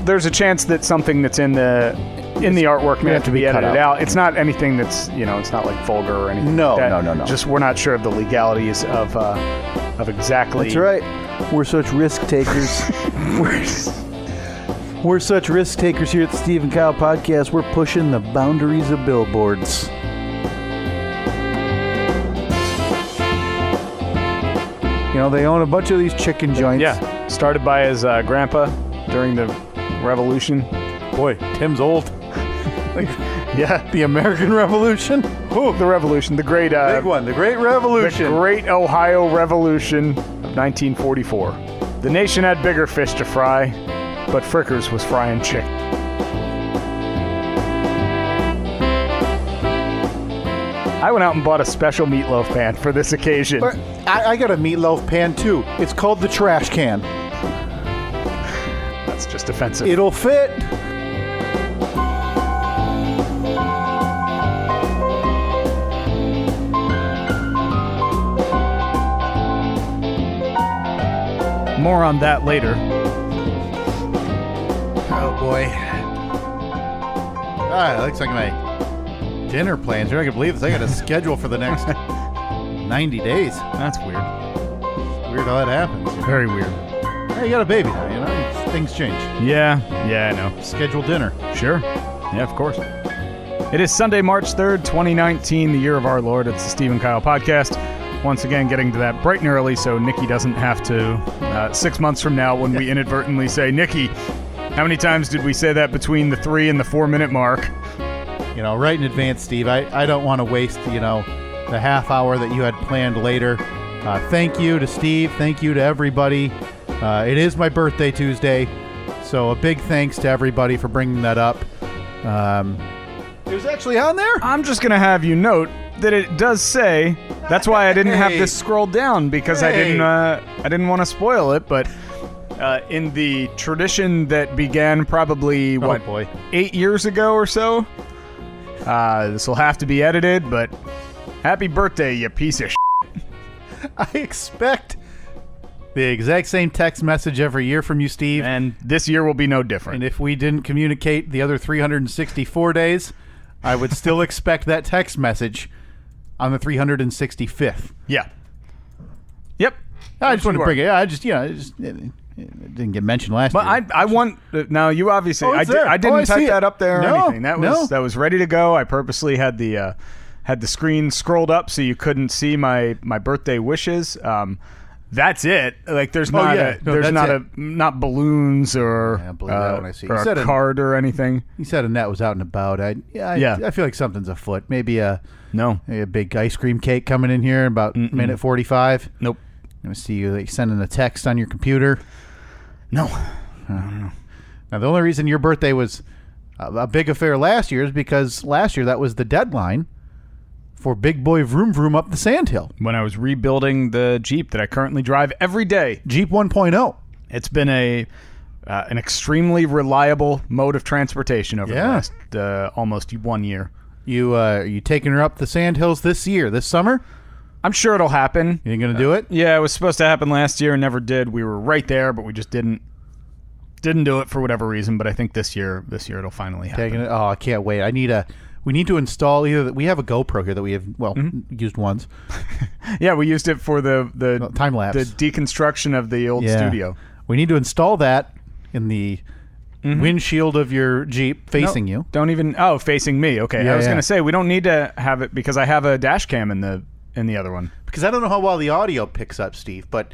there's a chance that something that's in the artwork may have to be edited out. It's not anything that's, it's not like vulgar or anything. No, like that. No. Just we're not sure of the legalities of exactly. That's right. We're such risk takers. We're such risk takers here at the Steve and Kyle Podcast. We're pushing the boundaries of billboards. They own a bunch of these chicken joints. Yeah. Started by his grandpa during the Revolution. Boy, Tim's old. Yeah. The American Revolution. Oh, the Revolution. The great... big one. The Great Revolution. The Great Ohio Revolution of 1944. The nation had bigger fish to fry, but Frickers was frying chicken. I went out and bought a special meatloaf pan for this occasion. I got a meatloaf pan, too. It's called the trash can. That's just offensive. It'll fit. More on that later. Oh, boy. It looks like my dinner plans. You're not going to believe this. I got a schedule for the next 90 days. That's weird. Weird how that happens. Very weird. Hey, you got a baby now, Things change. Yeah, I know. Schedule dinner. Sure. Yeah, of course. It is Sunday, March 3rd, 2019, the year of our Lord. It's the Steve and Kyle Podcast. Once again, getting to that bright and early so Nikki doesn't have to, 6 months from now when we inadvertently say, Nikki, how many times did we say that between the 3 and the 4 minute mark? Right in advance, Steve. I don't want to waste, the half hour that you had planned later. Thank you to Steve. Thank you to everybody. It is my birthday Tuesday, so a big thanks to everybody for bringing that up. It was actually on there? I'm just going to have you note that it does say, that's why I didn't have this scrolled down, because I didn't want to spoil it, but in the tradition that began probably, 8 years ago or so, this will have to be edited, but happy birthday, you piece of shit. I expect the exact same text message every year from you, Steve. And this year will be no different. And if we didn't communicate the other 364 days, I would still expect that text message on the 365th. Yeah. Yep. I just wanted to bring it. Yeah, it didn't get mentioned last year. But I want... Now, you obviously... I didn't type that up there or anything. That was ready to go. I purposely had the screen scrolled up so you couldn't see my birthday wishes. That's it. Like there's not balloons or a card or anything. You said Annette was out and about. I feel like something's afoot. Maybe a big ice cream cake coming in here in about minute 45. Nope. Let me see you sending a text on your computer. No. Now the only reason your birthday was a big affair last year is because last year that was the deadline for Big Boy Vroom Vroom up the sandhill. When I was rebuilding the Jeep that I currently drive every day. Jeep 1.0. It's been an extremely reliable mode of transportation over the last almost 1 year. You taking her up the sandhills this summer? I'm sure it'll happen. You ain't going to do it? Yeah, it was supposed to happen last year and never did. We were right there, but we just didn't do it for whatever reason. But I think this year it'll finally happen. Taking it? Oh, I can't wait. We need to install we have a GoPro here that we have used once. Yeah, we used it for the time lapse, the deconstruction of the old studio. We need to install that in the windshield of your Jeep facing you. Don't even facing me. Okay, I was going to say we don't need to have it because I have a dash cam in the other one. Because I don't know how well the audio picks up, Steve, but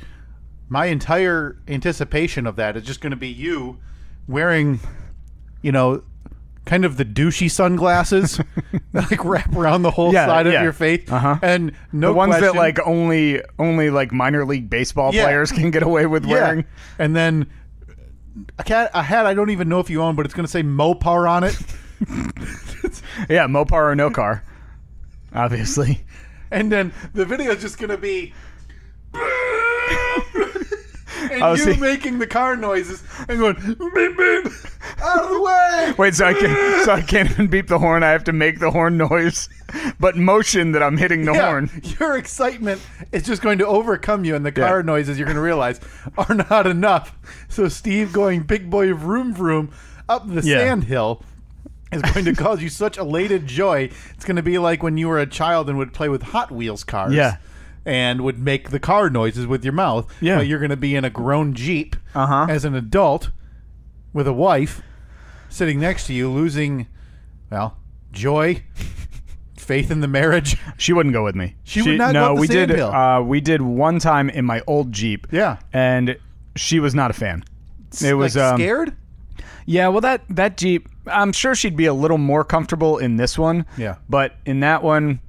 my entire anticipation of that is just going to be you wearing, kind of the douchey sunglasses that like wrap around the whole side of your face, and the ones that like only like minor league baseball players can get away with wearing. And then a hat I don't even know if you own, but it's going to say Mopar on it. Yeah, Mopar or no car, obviously. And then the video is just going to be and making the car noises and going beep beep. Out of the way! Wait, so I can't even beep the horn. I have to make the horn noise, but motion that I'm hitting the horn. Your excitement is just going to overcome you, and the car noises you're going to realize are not enough. So Steve going big boy vroom vroom up the sand hill is going to cause you such elated joy. It's going to be like when you were a child and would play with Hot Wheels cars. Yeah. And would make the car noises with your mouth. Yeah. But you're going to be in a grown Jeep as an adult with a wife sitting next to you, losing, well, joy, faith in the marriage. She wouldn't go with me. She would not go up the sand hill. We did one time in my old Jeep. Yeah. And she was not a fan. It was scared? Yeah, well, that Jeep, I'm sure she'd be a little more comfortable in this one. Yeah. But in that one,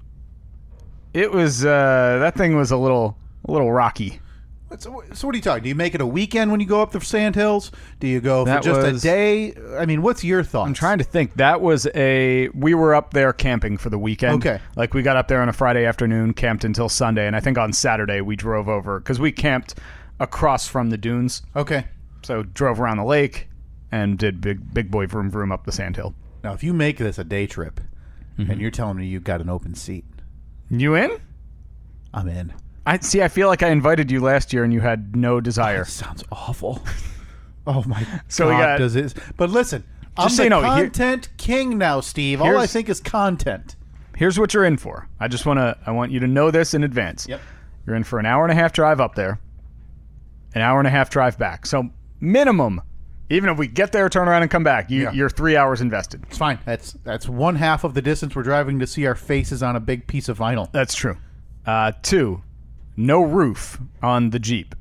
it was that thing was a little rocky. So what are you talking? Do you make it a weekend when you go up the sand hills? Do you go for just a day? I mean, what's your thoughts? I'm trying to think. We were up there camping for the weekend. Okay. Like we got up there on a Friday afternoon, camped until Sunday, and I think on Saturday we drove over because we camped across from the dunes. Okay. So drove around the lake and did big boy vroom vroom up the sandhill. Now, if you make this a day trip and you're telling me you've got an open seat. You in? I'm in. I feel like I invited you last year and you had no desire. That sounds awful. Oh my so God, we got, does it? But listen, I'm so the you know, content king now, Steve. All I think is content. Here's what you're in for. I want you to know this in advance. Yep. You're in for an hour and a half drive up there, an hour and a half drive back. So minimum, even if we get there, turn around and come back, you're 3 hours invested. It's fine. That's one half of the distance we're driving to see our faces on a big piece of vinyl. That's true. 2, no roof on the Jeep.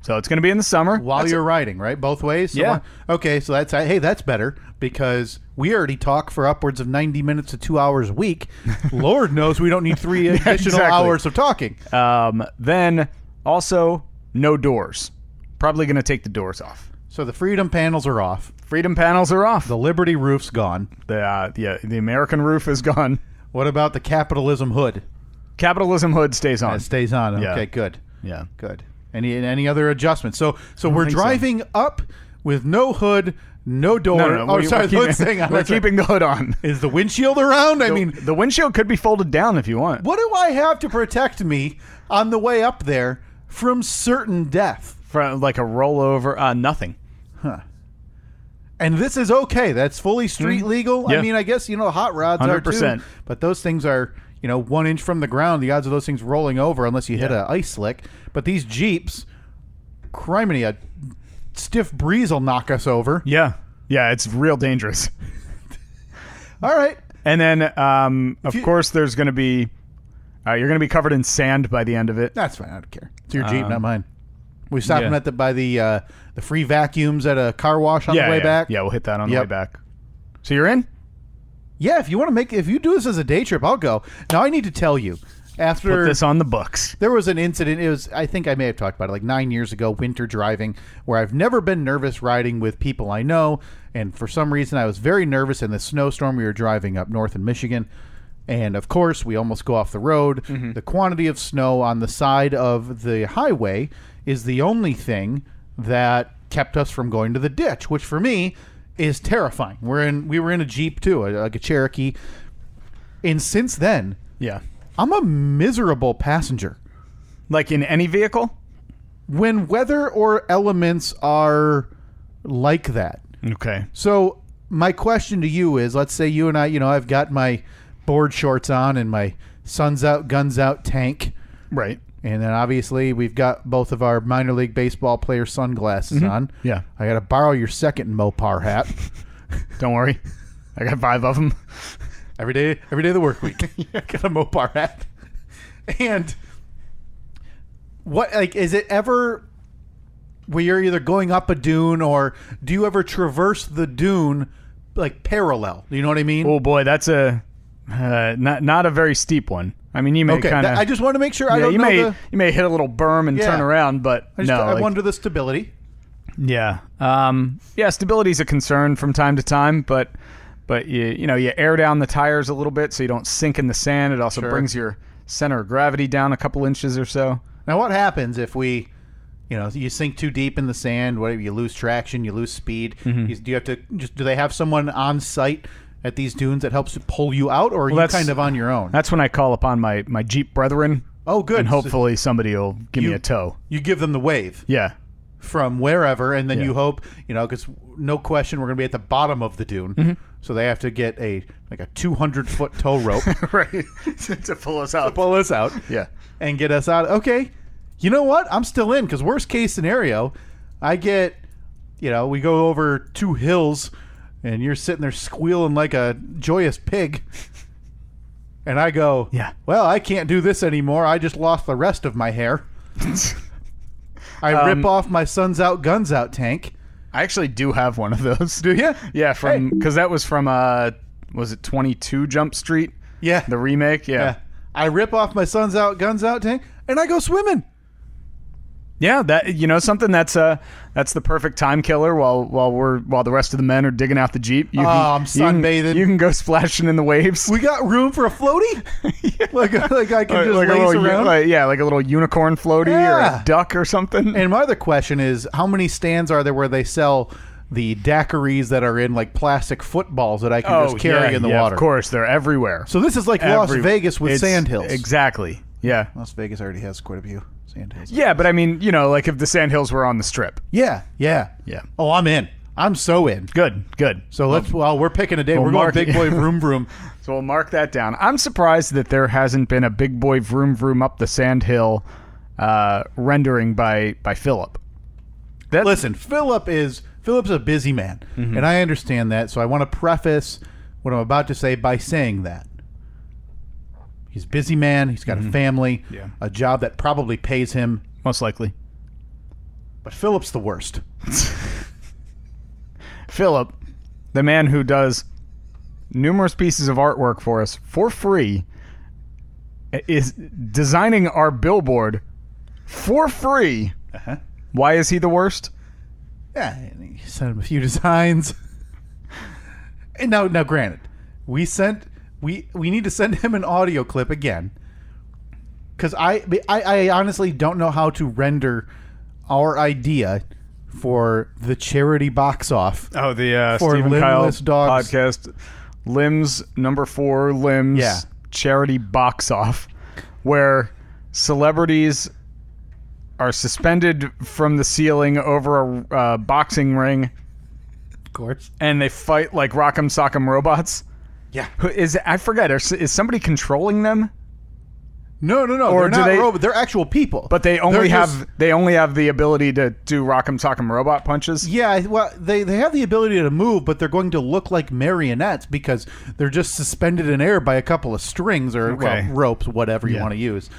So it's going to be in the summer. While you're riding, right? Both ways? Yeah. Okay, so that's better because we already talk for upwards of 90 minutes to 2 hours a week. Lord knows we don't need 3 additional hours of talking. Then also no doors. Probably going to take the doors off. So the Freedom panels are off. Freedom panels are off. The Liberty roof's gone. The American roof is gone. What about the Capitalism hood? Capitalism hood stays on. It stays on. Yeah. Okay, good. Yeah. Good. Any other adjustments? So we're driving up with no hood, no door. No. Oh, sorry. We're keeping the hood on. Is the windshield around? I mean, the windshield could be folded down if you want. What do I have to protect me on the way up there from certain death? From like a rollover? Nothing. Huh. And this is okay. That's fully street legal. Yeah. I mean, I guess, hot rods 100%. are too. But those things are, 1 inch from the ground. The odds of those things rolling over unless you hit an ice slick. But these Jeeps, criminy, a stiff breeze will knock us over. Yeah. Yeah, it's real dangerous. All right. And then, of course, there's going to be, you're going to be covered in sand by the end of it. That's fine. I don't care. It's your Jeep, not mine. We stopped by the free vacuums at a car wash on the way back. Yeah, we'll hit that on the way back. So you're in? Yeah, if you do this as a day trip, I'll go. Now I need to tell you, after put this on the books. There was an incident. I think I may have talked about it like 9 years ago, winter driving, where I've never been nervous riding with people I know, and for some reason I was very nervous in the snowstorm. We were driving up north in Michigan. And, of course, we almost go off the road. Mm-hmm. The quantity of snow on the side of the highway is the only thing that kept us from going to the ditch, which for me is terrifying. We were in a Jeep, too, like a Cherokee. And since then, I'm a miserable passenger. Like in any vehicle? When weather or elements are like that. Okay. So my question to you is, let's say you and I, I've got my board shorts on and my sun's out, guns out tank. Right. And then obviously we've got both of our minor league baseball player sunglasses on. Yeah. I got to borrow your second Mopar hat. Don't worry. I got 5 of them. Every day of the work week. I got a Mopar hat. And is it ever where you're either going up a dune or do you ever traverse the dune like parallel? Do you know what I mean? Oh boy, that's a not a very steep one. I mean, you may kind of. I just want to make sure I don't you know. You may hit a little berm and turn around, but I wonder the stability. Yeah, stability's a concern from time to time, but you air down the tires a little bit so you don't sink in the sand. It also brings your center of gravity down a couple inches or so. Now, what happens if we you sink too deep in the sand, whatever, you lose traction, you lose speed. Mm-hmm. Do you have to do they have someone on site at these dunes that helps pull you out, or are you kind of on your own? That's when I call upon my Jeep brethren. Oh, good. And hopefully somebody will give me a tow. You give them the wave. Yeah. From wherever, and then you hope, because no question we're going to be at the bottom of the dune. Mm-hmm. So they have to get a 200-foot tow rope. Right. to pull us out. Yeah. And get us out. Okay. You know what? I'm still in, because worst case scenario, I get, we go over 2 hills and you're sitting there squealing like a joyous pig. And I go, well, I can't do this anymore. I just lost the rest of my hair. I rip off my Sun's Out, Guns Out tank. I actually do have one of those. Do you? Yeah, because that was from, was it 22 Jump Street? Yeah. The remake? Yeah. I rip off my Sun's Out, Guns Out tank, and I go swimming. Yeah, that something that's the perfect time killer while the rest of the men are digging out the Jeep. I'm sunbathing. You can go splashing in the waves. We got room for a floaty? Yeah. like I can just lace around? Like a little unicorn floaty or a duck or something. And my other question is, how many stands are there where they sell the daiquiris that are in like plastic footballs that I can just carry in the water? Of course, they're everywhere. So this is like Las Vegas with sandhills. Exactly. Yeah. Las Vegas already has quite a few sandhills. Yeah, but I mean, like if the sandhills were on the Strip. Yeah. Oh, I'm in. I'm so in. Good. So we're picking a day. We're going big boy vroom vroom. So we'll mark that down. I'm surprised that there hasn't been a big boy vroom vroom up the sandhill rendering by Philip. Listen, Philip's a busy man, and I understand that. So I want to preface what I'm about to say by saying that. He's a busy man. He's got a family, a job that probably pays him. Most likely. But Philip's the worst. Philip, the man who does numerous pieces of artwork for us for free, is designing our billboard for free. Uh-huh. Why is he the worst? Yeah, he sent him a few designs. And now granted, we need to send him an audio clip again, because I honestly don't know how to render our idea for the charity box off. Oh, the for Stephen Kyle dogs podcast, Limbs #4 Limbs charity box off, where celebrities are suspended from the ceiling over a boxing ring. Of course. And they fight like Rock'em Sock'em robots. Yeah. I forget. Is somebody controlling them? No. Or they're not robots. They're actual people. But they only have the ability to do Rock'em Sock'em robot punches? Yeah, well, they have the ability to move, but they're going to look like marionettes because they're just suspended in air by a couple of strings or ropes, whatever you want to use.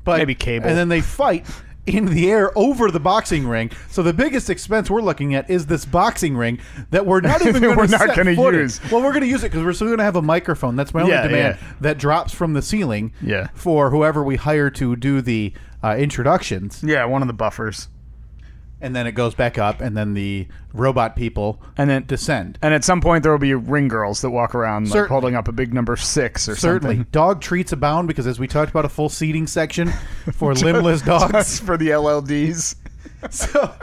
But maybe cable. And then they fight in the air over the boxing ring. So the biggest expense we're looking at is this boxing ring that we're not even going to use. Well, we're going to use it because we're still going to have a microphone. That's my only demand. That drops from the ceiling for whoever we hire to do the introductions. Yeah, one of the buffers. And then it goes back up, and then the robot people descend. And at some point, there will be ring girls that walk around like, holding up a big number 6 or something. Dog treats abound because, as we talked about, a full seating section for limbless dogs. Just for the LLDs. So,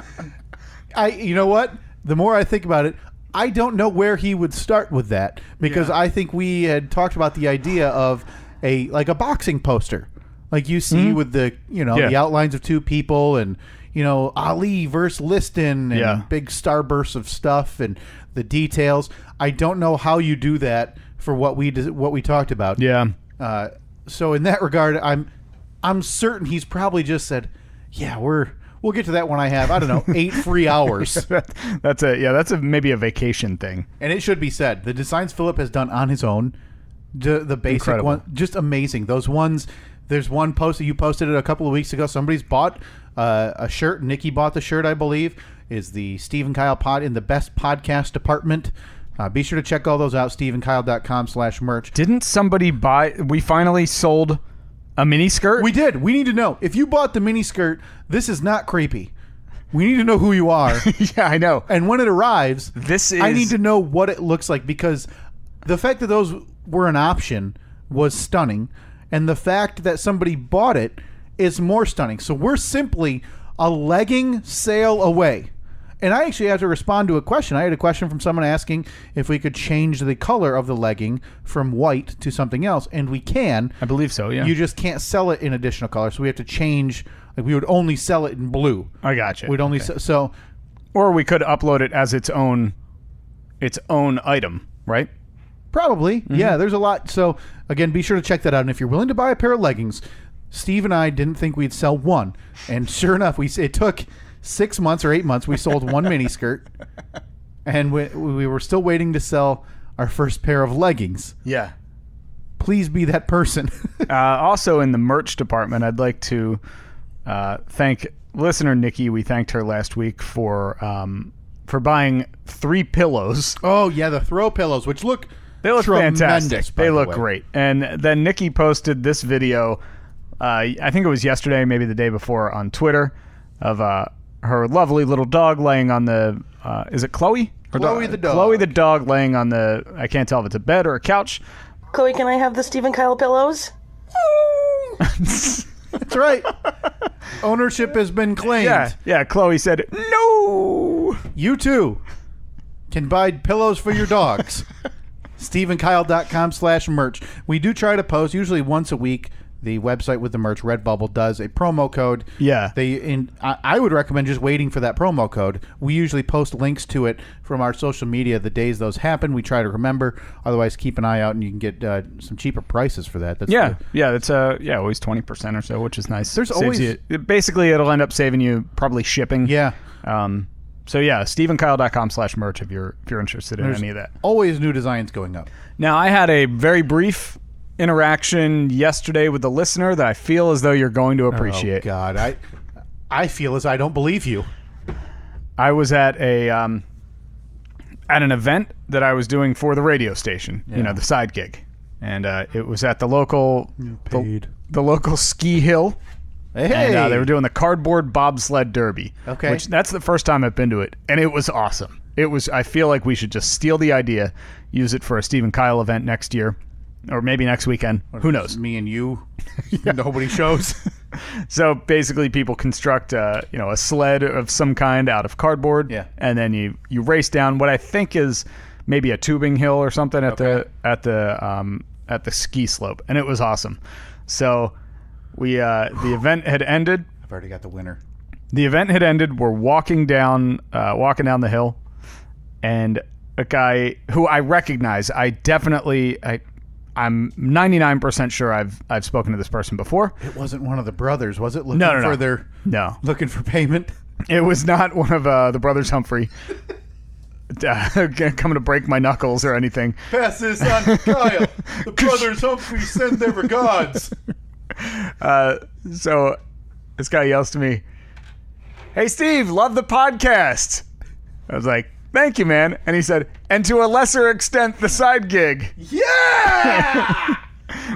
you know what? The more I think about it, I don't know where he would start with that, because I think we had talked about the idea of a boxing poster, like you see with the the outlines of 2 people and. Ali versus Liston and big starbursts of stuff and the details. I don't know how you do that for what we talked about. Yeah. So in that regard, I'm certain he's probably just said, we'll get to that when I have 8 free hours. that's maybe a vacation thing. And it should be said, the designs Philip has done on his own, the basic one, just amazing. Those ones. There's one post that you posted it a couple of weeks ago. Somebody's bought a shirt. Nikki bought the shirt, I believe. Is the Steve and Kyle pod in the best podcast department. Be sure to check all those out. SteveandKyle.com/merch. Didn't somebody buy? We finally sold a mini skirt. We did. We need to know if you bought the mini skirt. This is not creepy. We need to know who you are. Yeah, I know. And when it arrives, I need to know what it looks like, because the fact that those were an option was stunning. And the fact that somebody bought it is more stunning. So we're simply a legging sale away. And I actually have to respond to a question. I had a question from someone asking if we could change the color of the legging from white to something else, and we can. I believe so, yeah. You just can't sell it in additional colors, so we have to change. Like, we would only sell it in blue. I gotcha. We'd only so, or we could upload it as its own item, right? Probably, yeah. There's a lot. So again, be sure to check that out. And if you're willing to buy a pair of leggings, Steve and I didn't think we'd sell one, and sure enough, it took 6 months or 8 months. We sold one mini skirt, and we were still waiting to sell our first pair of leggings. Yeah. Please be that person. Also in the merch department, I'd like to thank listener Nikki. We thanked her last week for buying 3 pillows. Oh yeah, the throw pillows, which look fantastic. They look great. And then Nikki posted this video. I think it was yesterday, maybe the day before, on Twitter, of her lovely little dog laying on the is it Chloe? Chloe the dog. Chloe the dog laying on the, I can't tell if it's a bed or a couch. Chloe, can I have the Steve and Kyle pillows? That's right. Ownership has been claimed. Yeah. Chloe said no. You too can buy pillows for your dogs. SteveandKyle.com/merch. We do try to post usually once a week. The website with the merch, Redbubble, does a promo code. Yeah. I would recommend just waiting for that promo code. We usually post links to it from our social media the days those happen. We try to remember. Otherwise, keep an eye out, and you can get some cheaper prices for that. That's That's always 20% or so, which is nice. There's always basically it'll end up saving you probably shipping. Yeah. So yeah, SteveandKyle.com/merch if you're interested in any of that. Always new designs going up. Now, I had a very brief interaction yesterday with the listener that I feel as though you're going to appreciate. Oh God, I feel as I don't believe you. I was at an event that I was doing for the radio station, the side gig, and it was at the local the local ski hill. Hey. And they were doing the cardboard bobsled derby. Okay, which that's the first time I've been to it, and it was awesome. I feel like we should just steal the idea, use it for a Steve and Kyle event next year. Or maybe next weekend. Who knows? Me and you. Nobody shows. So basically, people construct a sled of some kind out of cardboard. Yeah. And then you race down what I think is maybe a tubing hill or something at the ski slope, and it was awesome. So the event had ended. I've already got the winner. The event had ended. We're walking down the hill, and a guy who I recognize. I'm 99% sure I've spoken to this person before. It wasn't one of the brothers, was it? Looking for payment? It was not one of the brothers Humphrey coming to break my knuckles or anything. Pass this on to Kyle. The brothers Humphrey send their regards. So this guy yells to me, "Hey, Steve, love the podcast." I was like, "Thank you, man." And he said, "And to a lesser extent, the side gig." Yeah!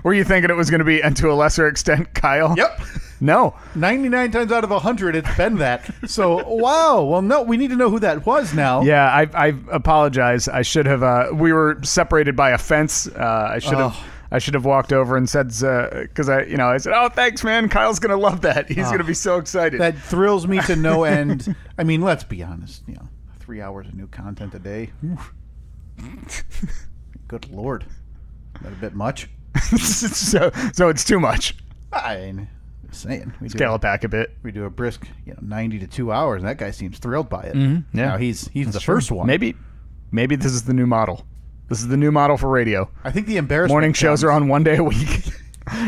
Were you thinking it was going to be, "And to a lesser extent, Kyle"? Yep. No. 99 times out of 100, it's been that. So, wow. Well, no, we need to know who that was now. Yeah, I apologize. I should have, we were separated by a fence. I should have walked over and said, because I said, "Oh, thanks, man. Kyle's going to love that. He's going to be so excited." That thrills me to no end. I mean, let's be honest, 3 hours of new content a day. Good Lord. Is that a bit much? so it's too much. I'm saying. Scale it back a bit. We do a brisk 90 to 2 hours, and that guy seems thrilled by it. Mm-hmm. Yeah. Now he's the first one. Maybe this is the new model. This is the new model for radio. I think the embarrassment morning shows are on one day a week.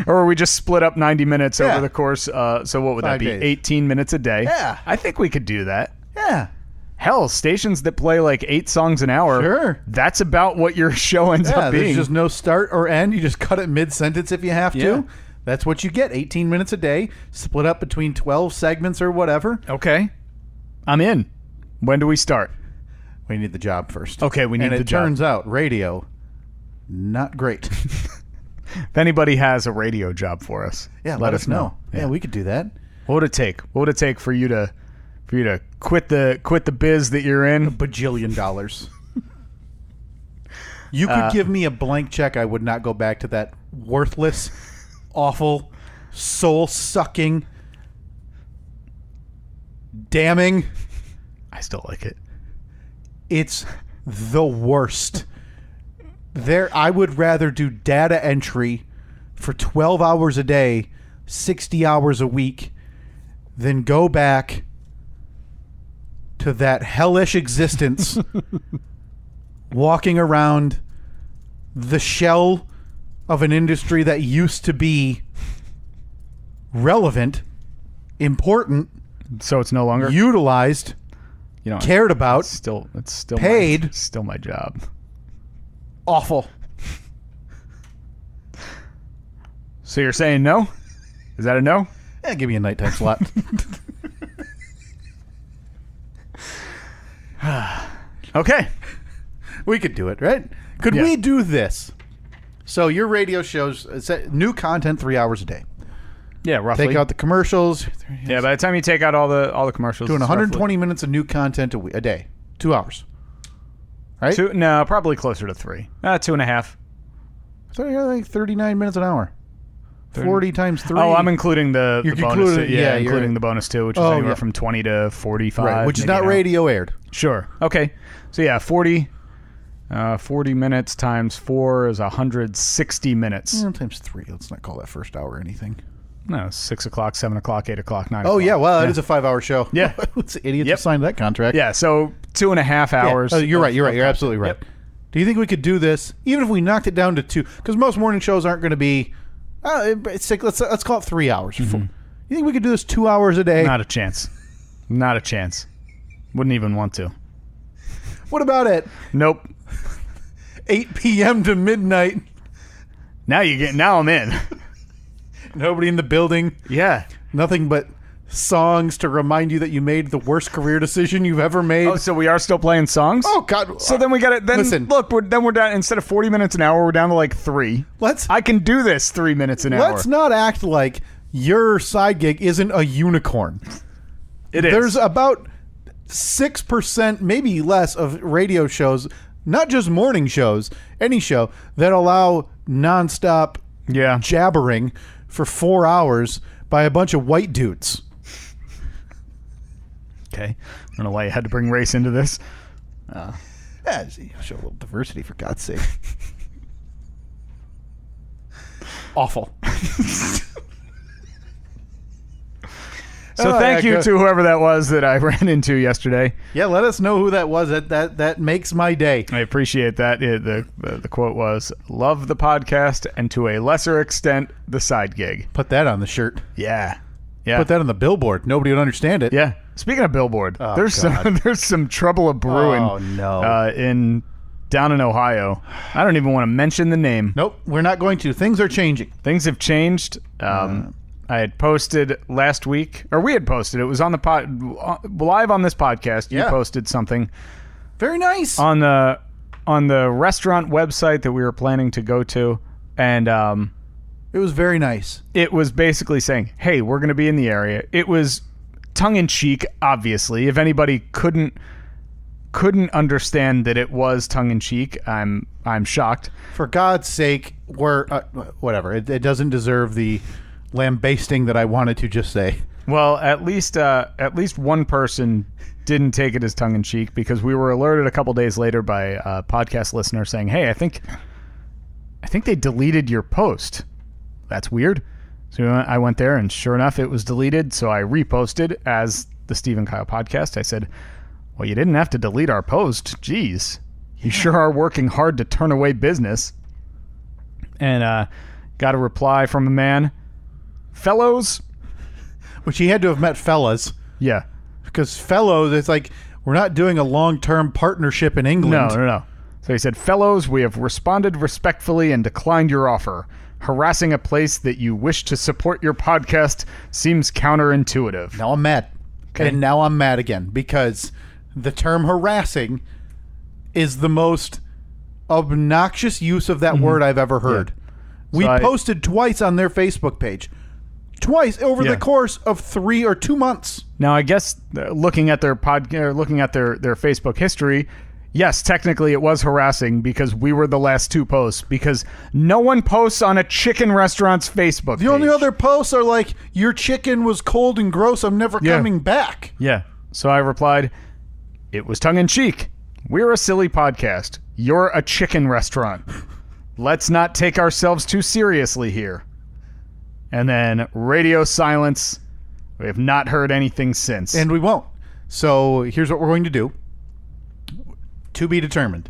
Or we just split up 90 minutes over the course. So what would that be? 18 minutes a day. Yeah. I think we could do that. Yeah. Hell, stations that play like 8 songs an hour. Sure. That's about what your show ends up being. There's just no start or end. You just cut it mid-sentence if you have to. That's what you get. 18 minutes a day, split up between 12 segments or whatever. Okay. I'm in. When do we start? We need the job first. Okay, we need the job. And it turns out radio, not great. If anybody has a radio job for us, let us know. Yeah, we could do that. What would it take? What would it take for you to quit the biz that you're in? $1 bajillion. You could give me a blank check. I would not go back to that worthless, awful, soul-sucking damning. I still like it. It's the worst. I would rather do data entry for 12 hours a day, 60 hours a week, than go back to that hellish existence walking around the shell of an industry that used to be relevant, important, So it's no longer utilized, cared about, It's still paid. still my job. awful. So you're saying no? Is that a no? Give me a nighttime slot. Okay. We could do it, right? Could we do this? So your radio shows new content 3 hours a day. Yeah, roughly. Take out the commercials. Yeah, by the time you take out all the commercials, Doing it's 120 minutes of new content a day. 2 hours. Right? No, probably closer to 3. 2.5. I thought you had like 39 minutes an hour. 40 times 3. Oh, I'm including the bonus. Including the bonus too, which is anywhere from 20 to 45. Right, which is not radio aired. Sure. Okay. So yeah, 40 minutes times 4 is 160 minutes. Times 3. Let's not call that first hour anything. No, 6 o'clock, 7 o'clock, 8 o'clock, 9 Oh, o'clock. yeah. Well, it is a 5-hour show. Yeah. It's idiots who signed that contract. Yeah, so 2.5 hours. Yeah. You're right. You're absolutely right. Yep. Do you think we could do this, even if we knocked it down to 2? Because most morning shows aren't going to be... it's like, let's call it 3 hours. You think we could do this 2 hours a day? Not a chance. Not a chance. Wouldn't even want to. What about it? Nope. 8 p.m. to midnight. Now I'm in. Nobody in the building. Yeah. Nothing but songs to remind you that you made the worst career decision you've ever made. Oh, so we are still playing songs? Oh, God. So then we got it. Then Listen. look, we're down, instead of 40 minutes an hour, we're down to like 3. I can do this 3 minutes an hour. Let's not act like your side gig isn't a unicorn. It is. There's about 6%, maybe less, of radio shows, not just morning shows, any show, that allow nonstop jabbering for 4 hours by a bunch of white dudes. Okay. I don't know why you had to bring race into this. Show a little diversity, for God's sake. Awful. So thank you to whoever that was that I ran into yesterday. Yeah, let us know who that was. That makes my day. I appreciate that. The quote was, "Love the podcast and to a lesser extent the side gig." Put that on the shirt. Yeah. Put that on the billboard. Nobody would understand it. Yeah. Speaking of billboard, there's some trouble a brewing. Oh no. Down in Ohio. I don't even want to mention the name. Nope, we're not going to. Things are changing. Things have changed. I had posted last week, or we had posted. It was on the live on this podcast. You posted something. Very nice. On the restaurant website that we were planning to go to, and it was very nice. It was basically saying, "Hey, we're going to be in the area." It was tongue in cheek, obviously. If anybody couldn't understand that it was tongue in cheek, I'm shocked. For God's sake, we're whatever. It doesn't deserve the lambasting that I wanted to just say. Well, at least one person didn't take it as tongue in cheek, because we were alerted a couple days later by a podcast listener saying, "Hey, I think they deleted your post. That's weird." So I went there, and sure enough, it was deleted. So I reposted as the Steve and Kyle podcast. I said, "Well, you didn't have to delete our post. Jeez, you sure are working hard to turn away business." And got a reply from a man. "Fellows," which he had to have met fellas. Yeah. Because fellows, it's like, we're not doing a long-term partnership in England. No. So he said, "Fellows, we have responded respectfully and declined your offer. Harassing a place that you wish to support your podcast seems counterintuitive." Now I'm mad. Okay. And now I'm mad again, because the term harassing is the most obnoxious use of that word I've ever heard. Yeah. We posted twice on their Facebook page. Twice over the course of 3 or 2 months. Now, I guess looking at their Facebook history, yes, technically it was harassing, because we were the last 2 posts, because no one posts on a chicken restaurant's Facebook page. The only other posts are like, "Your chicken was cold and gross, I'm never coming back." Yeah. So I replied, "It was tongue-in-cheek. We're a silly podcast. You're a chicken restaurant. Let's not take ourselves too seriously here." And then radio silence. We have not heard anything since. And we won't. So here's what we're going to do. To be determined.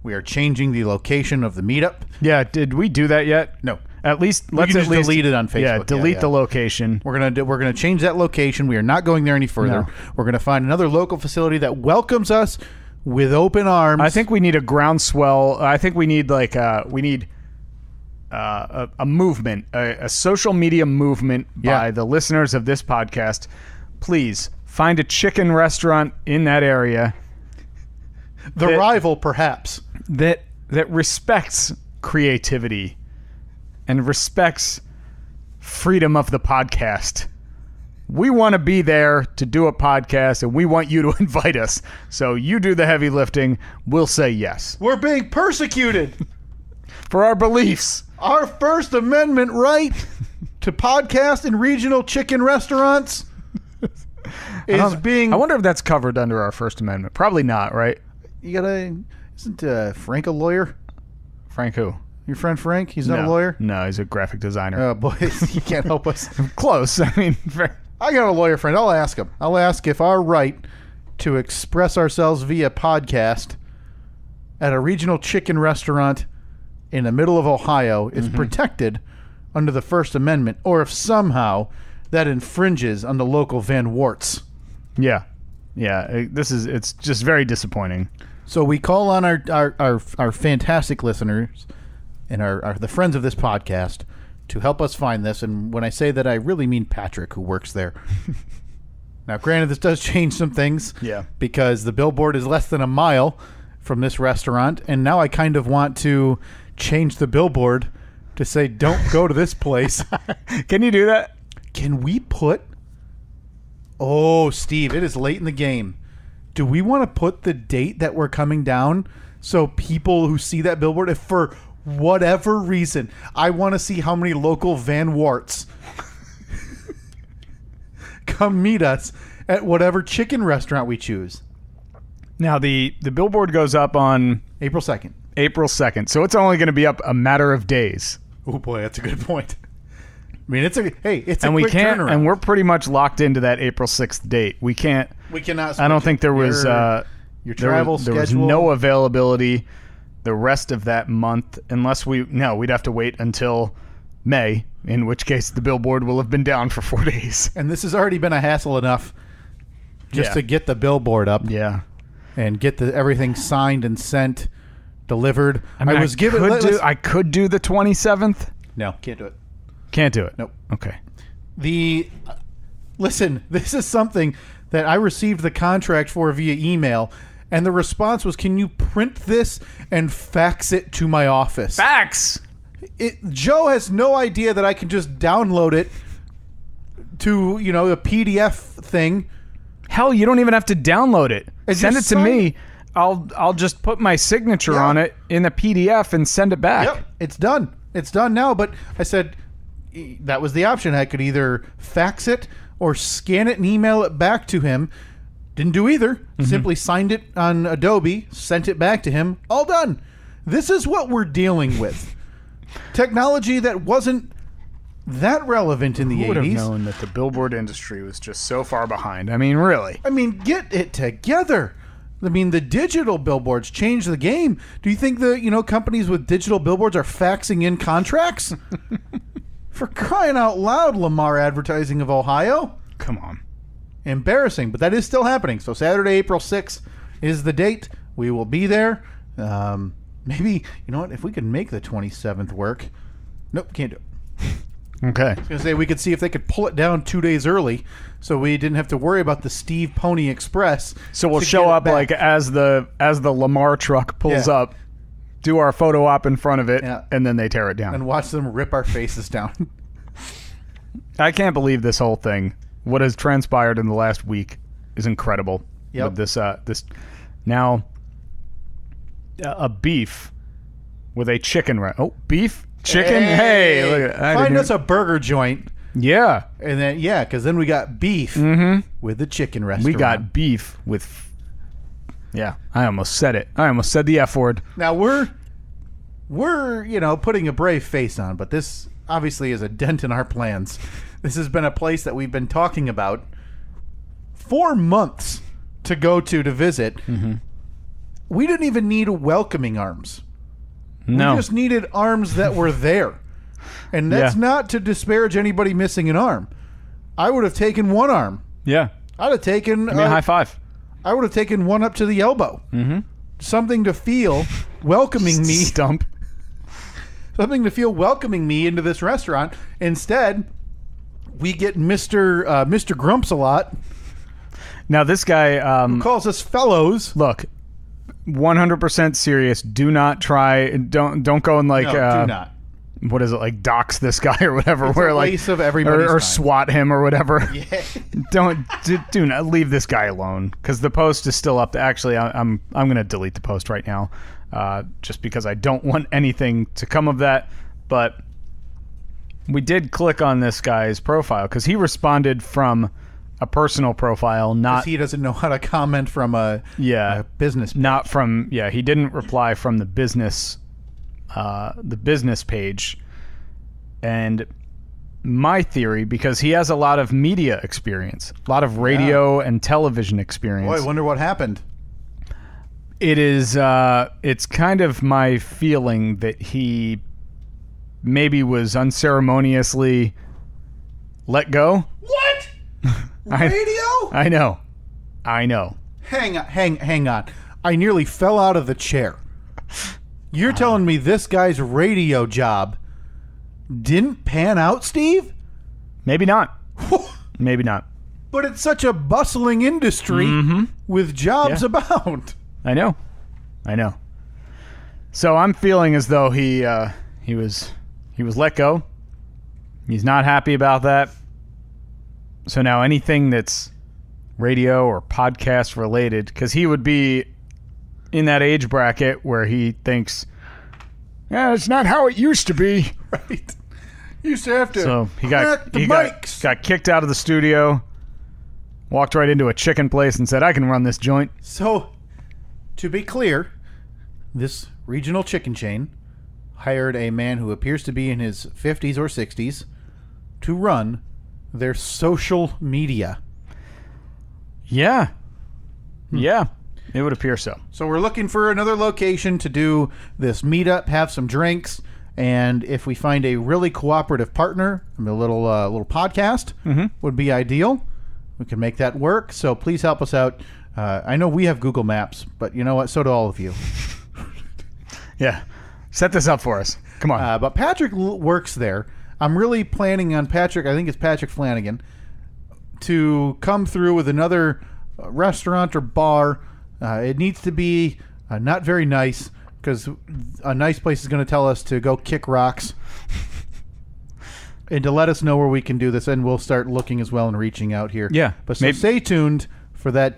We are changing the location of the meetup. Yeah, did we do that yet? No. At least Let's at least delete it on Facebook. Yeah, delete the location. We're gonna change that location. We are not going there any further. No. We're gonna find another local facility that welcomes us with open arms. I think we need a groundswell. I think we need a movement, a social media movement by the listeners of this podcast. Please find a chicken restaurant in that area. The rival, perhaps. That respects creativity and respects freedom of the podcast. We want to be there to do a podcast, and we want you to invite us. So you do the heavy lifting. We'll say yes. We're being persecuted for our beliefs. Our First Amendment right to podcast in regional chicken restaurants is being... I wonder if that's covered under our First Amendment. Probably not, right? Isn't Frank a lawyer? Frank who? Your friend Frank? He's not a lawyer? No, he's a graphic designer. Oh, boy, you can't help us. Close. I mean, I got a lawyer friend. I'll ask him. I'll ask if our right to express ourselves via podcast at a regional chicken restaurant in the middle of Ohio is protected under the First Amendment, or if somehow that infringes on the local Van Warts. Yeah. It's just very disappointing. So we call on our fantastic listeners and the friends of this podcast to help us find this. And when I say that, I really mean Patrick, who works there. Now, granted, this does change some things. Yeah. Because the billboard is less than a mile from this restaurant. And now I kind of want to change the billboard to say, don't go to this place. Can you do that? Can we put... Oh, Steve, it is late in the game. Do we want to put the date that we're coming down so people who see that billboard, if for whatever reason, I want to see how many local Van Warts come meet us at whatever chicken restaurant we choose. Now, the billboard goes up on... April 2nd. April 2nd. So it's only going to be up a matter of days. Oh, boy, that's a good point. I mean, it's a quick turnaround. And we're pretty much locked into that April 6th date. We cannot. Switch. I don't think there was your travel schedule. There was no availability the rest of that month unless we'd have to wait until May, in which case the billboard will have been down for 4 days. And this has already been a hassle enough just to get the billboard up. Yeah. And get everything signed and sent, delivered. I could do the 27th. No, can't do it. Can't do it. Nope. Okay. Listen, this is something that I received the contract for via email, and the response was, "Can you print this and fax it to my office?" Fax. Joe has no idea that I can just download it to a PDF thing. Hell, you don't even have to download it. Send it to me. It. I'll just put my signature on it in a PDF and send it back. Yep, it's done. It's done now. But I said that was the option. I could either fax it or scan it and email it back to him. Didn't do either. Mm-hmm. Simply signed it on Adobe, sent it back to him. All done. This is what we're dealing with. Technology that wasn't that relevant in the 80s. Who would have known that the billboard industry was just so far behind? I mean, really. I mean, get it together. I mean, the digital billboards changed the game. Do you think the companies with digital billboards are faxing in contracts? For crying out loud, Lamar Advertising of Ohio. Come on. Embarrassing, but that is still happening. So Saturday, April 6th is the date. We will be there. Maybe, if we could make the 27th work. Nope, can't do it. Okay. I was going to say we could see if they could pull it down 2 days early so we didn't have to worry about the Steve Pony Express. So we'll show up like as the Lamar truck pulls up, do our photo op in front of it, and then they tear it down. And watch them rip our faces down. I can't believe this whole thing. What has transpired in the last week is incredible. Yep. With this now a beef with a chicken beef? Chicken? Hey, look at that. Find us a burger joint Yeah. And then, because then we got beef with the chicken restaurant. We got beef with... Yeah, I almost said it. I almost said the F word. Now, we're putting a brave face on, but this obviously is a dent in our plans. This has been a place that we've been talking about for months to go to visit. Mm-hmm. We didn't even need welcoming arms. No. We just needed arms that were there. And that's not to disparage anybody missing an arm. I would have taken one arm. Yeah. I'd have taken... Give me a high five. I would have taken one up to the elbow. Mm-hmm. Something to feel welcoming me. Stump. Something to feel welcoming me into this restaurant. Instead, we get Mr. Grumps a lot. Now, this guy... who calls us fellows. Look, 100% serious. Do not try... Don't go and like... No, do not. What is it, like dox this guy or whatever? It's where a like waste of everybody's or time. swat him or whatever. Yeah. do not leave this guy alone because the post is still up. Actually, I'm going to delete the post right now, just because I don't want anything to come of that. But we did click on this guy's profile because he responded from a personal profile, not he doesn't know how to comment from a business page. Not from he didn't reply from the business page. And my theory, because he has a lot of media experience, a lot of radio and television experience. Boy, I wonder what happened. It is it's kind of my feeling that he maybe was unceremoniously let go. What? Radio? I know. Hang on. I nearly fell out of the chair. You're telling me this guy's radio job didn't pan out, Steve? Maybe not. Maybe not. But it's such a bustling industry with jobs abound. I know. So I'm feeling as though he was let go. He's not happy about that. So now anything that's radio or podcast related, because he would be in that age bracket where he thinks, it's not how it used to be. Right. Used to have to. So he got kicked out of the studio, walked right into a chicken place and said, I can run this joint. So, to be clear, this regional chicken chain hired a man who appears to be in his 50s or 60s to run their social media. Yeah. Yeah. It would appear so. So we're looking for another location to do this meetup, have some drinks, and if we find a really cooperative partner, a little podcast would be ideal. We can make that work. So please help us out. I know we have Google Maps, but you know what? So do all of you. Yeah. Set this up for us. Come on. But Patrick works there. I'm really planning on Patrick, I think it's Patrick Flanagan, to come through with another restaurant or bar. It needs to be not very nice, because a nice place is going to tell us to go kick rocks and to let us know where we can do this, and we'll start looking as well and reaching out here. Yeah. But so stay tuned for that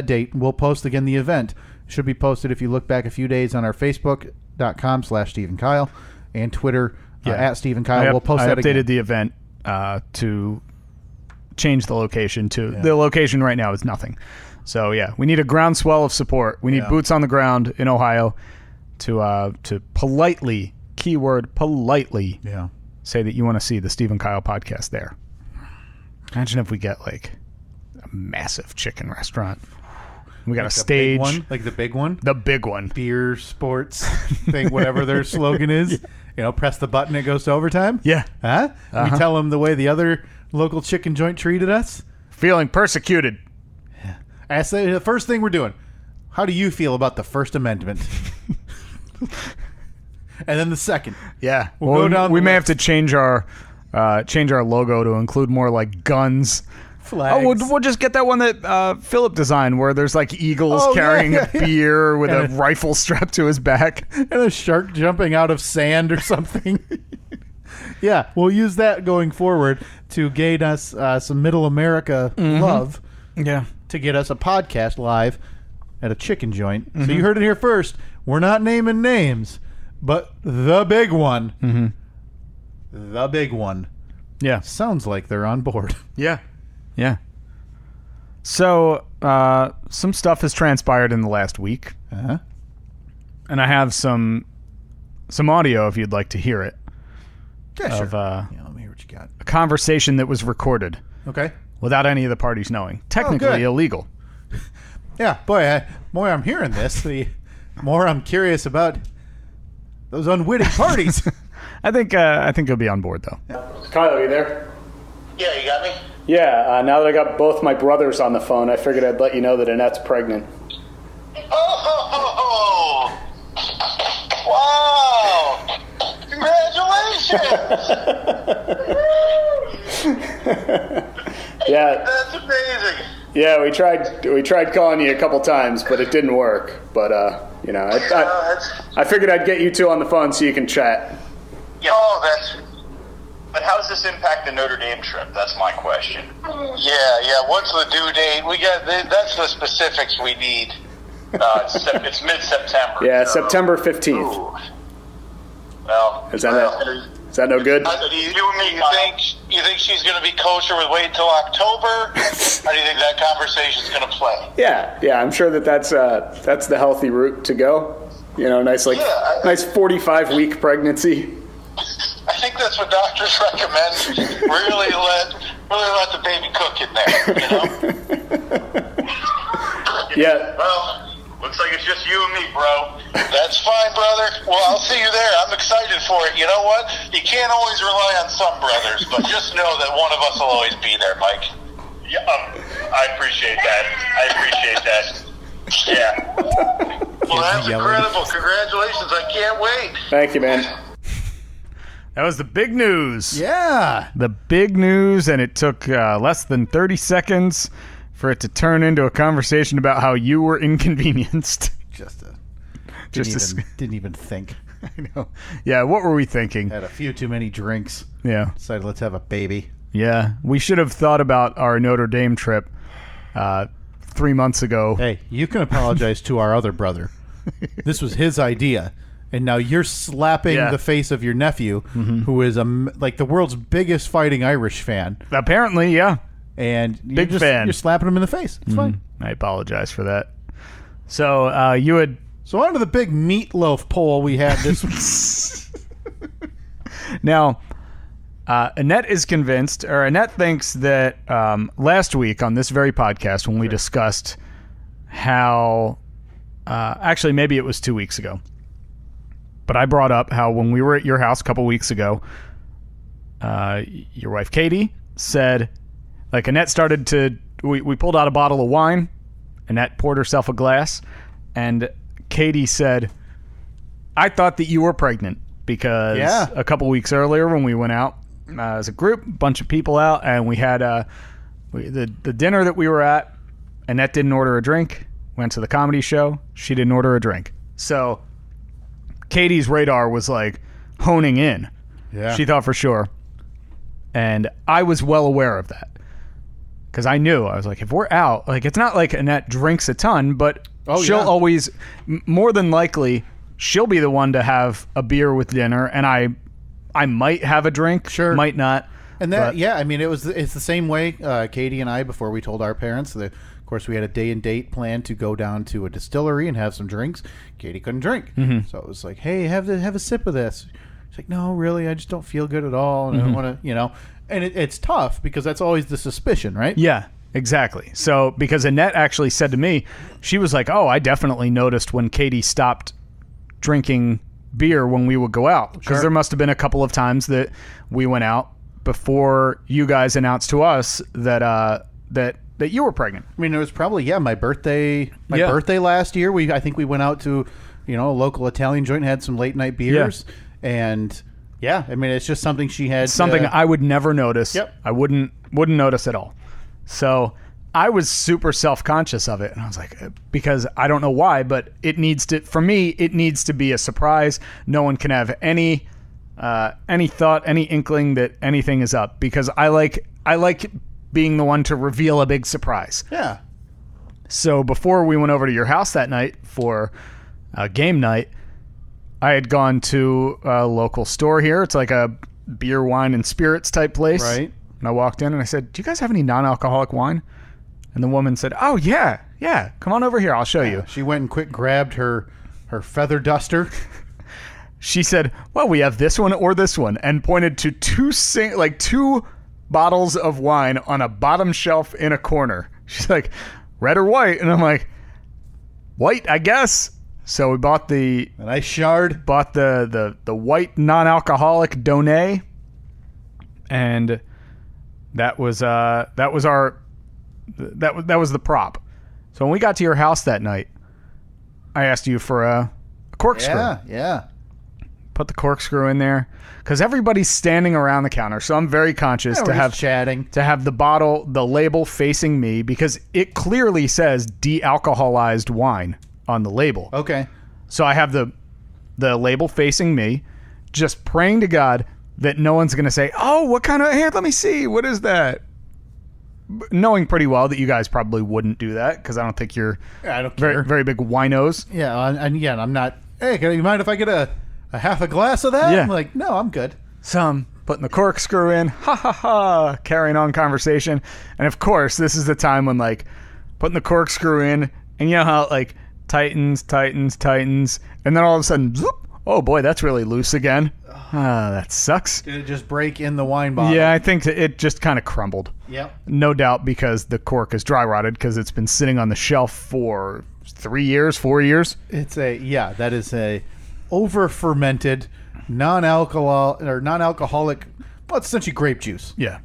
date. We'll post again the event. It should be posted if you look back a few days on our Facebook.com/Steve and Kyle and Twitter at Steve and Kyle. We'll post that again. I updated the event to change the location to the location right now is nothing. So we need a groundswell of support. We need boots on the ground in Ohio to politely, keyword politely, say that you want to see the Steve and Kyle podcast there. Imagine if we get like a massive chicken restaurant. We got a stage, like the big one, beer, sports thing, whatever their slogan is. Press the button, it goes to overtime. Yeah, huh? We tell them the way the other local chicken joint treated us. Feeling persecuted. I say the first thing we're doing. How do you feel about the First Amendment? And then the second. Yeah, we'll go down. We may have to change our logo to include more like guns. Flags. Oh, we'll just get that one that Philip designed, where there's like eagles carrying a beer with a rifle strapped to his back and a shark jumping out of sand or something. Yeah, we'll use that going forward to gain us some Middle America love. Yeah. To get us a podcast live at a chicken joint. So you heard it here first. We're not naming names, but the big one. The big one. Yeah. Sounds like they're on board. Yeah. Yeah. So, some stuff has transpired in the last week. Uh-huh. And I have some audio if you'd like to hear it. Yeah, sure. Of, let me hear what you got. a conversation that was recorded Okay. without any of the parties knowing. Technically illegal. Yeah, boy, more I'm hearing this, the more I'm curious about those unwitting parties. I think you'll be on board, though. Yeah. Kyle, are you there? Yeah, you got me? Yeah, now that I got both my brothers on the phone, I figured I'd let you know that Annette's pregnant. Oh! Wow! Congratulations! Yeah. That's amazing. Yeah, we tried calling you a couple times, but it didn't work. But I figured I'd get you two on the phone so you can chat. But how does this impact the Notre Dame trip? That's my question. Yeah. What's the due date? That's the specifics we need. It's mid-September. Yeah, so. September 15th. Ooh. Well, is that no good? You think she's going to be kosher with wait until October? How do you think that conversation's going to play? Yeah. I'm sure that's the healthy route to go. Nice 45-week pregnancy. I think that's what doctors recommend. Really let the baby cook in there. Yeah. Well. Looks like it's just you and me, bro. That's fine, brother. Well, I'll see you there. I'm excited for it. You know what? You can't always rely on some brothers, but just know that one of us will always be there, Mike. Yeah, I appreciate that. Yeah. Well, that's incredible. Congratulations. I can't wait. Thank you, man. That was the big news. Yeah. The big news, and it took less than 30 seconds for it to turn into a conversation about how you were inconvenienced. Didn't even think. I know. Yeah, what were we thinking? Had a few too many drinks. Yeah. Decided let's have a baby. Yeah, we should have thought about our Notre Dame trip 3 months ago. Hey, you can apologize to our other brother. This was his idea. And now you're slapping the face of your nephew, who is the world's biggest fighting Irish fan. Apparently, yeah. And big fan. You're slapping him in the face. It's fine. I apologize for that. So you had. So on to the big meatloaf poll we had this week. Now, Annette is convinced, or Annette thinks that last week on this very podcast when we discussed how, actually maybe it was 2 weeks ago, but I brought up how when we were at your house a couple weeks ago, your wife Katie said, Annette started to, we pulled out a bottle of wine. Annette poured herself a glass, and Katie said, I thought that you were pregnant because a couple weeks earlier when we went out as a group, a bunch of people out, and we had the dinner that we were at, Annette didn't order a drink, went to the comedy show, she didn't order a drink. So Katie's radar was honing in. Yeah. She thought for sure. And I was well aware of that. Because I knew, I was like, if we're out, it's not like Annette drinks a ton, but she'll always, more than likely, she'll be the one to have a beer with dinner, and I might have a drink, might not. And that, it's the same way Katie and I, before we told our parents, of course, we had a day and date planned to go down to a distillery and have some drinks. Katie couldn't drink. So it was like, hey, have a sip of this. She's like, no, really, I just don't feel good at all, and I don't want to, And it's tough because that's always the suspicion, right? Yeah, exactly. So because Annette actually said to me, she was like, oh, I definitely noticed when Katie stopped drinking beer when we would go out. Because there must have been a couple of times that we went out before you guys announced to us that that you were pregnant. I mean, it was probably, my birthday last year. I think we went out to, a local Italian joint and had some late night beers. Yeah. And... yeah, I mean, it's just something she had. Something I would never notice. Yep. I wouldn't notice at all. So I was super self-conscious of it. And I was like, because I don't know why, but for me, it needs to be a surprise. No one can have any thought, any inkling that anything is up, because I like being the one to reveal a big surprise. Yeah. So before we went over to your house that night for game night, I had gone to a local store here. It's like a beer, wine, and spirits type place. Right. And I walked in and I said, "Do you guys have any non-alcoholic wine?" And the woman said, "Oh, yeah. Come on over here. I'll show you." She went and quick grabbed her feather duster. She said, "Well, we have this one or this one," and pointed to two bottles of wine on a bottom shelf in a corner. She's like, "Red or white?" And I'm like, "White, I guess." So we bought the white non-alcoholic Donay, and that was the prop. So when we got to your house that night, I asked you for a corkscrew. Yeah. Put the corkscrew in there because everybody's standing around the counter. So I'm very conscious to have the label facing me because it clearly says de-alcoholized wine on the label. Okay. So I have the label facing me, just praying to God that no one's going to say, "Oh, what kind of, here, let me see. What is that?" Knowing pretty well that you guys probably wouldn't do that because I don't think you're I don't care. very, very big winos. Yeah, and again, I'm not, "Hey, can you mind if I get a half a glass of that?" Yeah. I'm like, "No, I'm good." So I'm putting the corkscrew in, carrying on conversation. And of course, this is the time when like putting the corkscrew in and you know how it like tightens. And then all of a sudden, zoop, oh boy, that's really loose again. That sucks. Did it just break in the wine bottle? Yeah, I think it just kind of crumbled. Yep. No doubt because the cork is dry rotted because it's been sitting on the shelf for 4 years. That is a over fermented non-alcoholic, well, it's essentially grape juice. Yeah.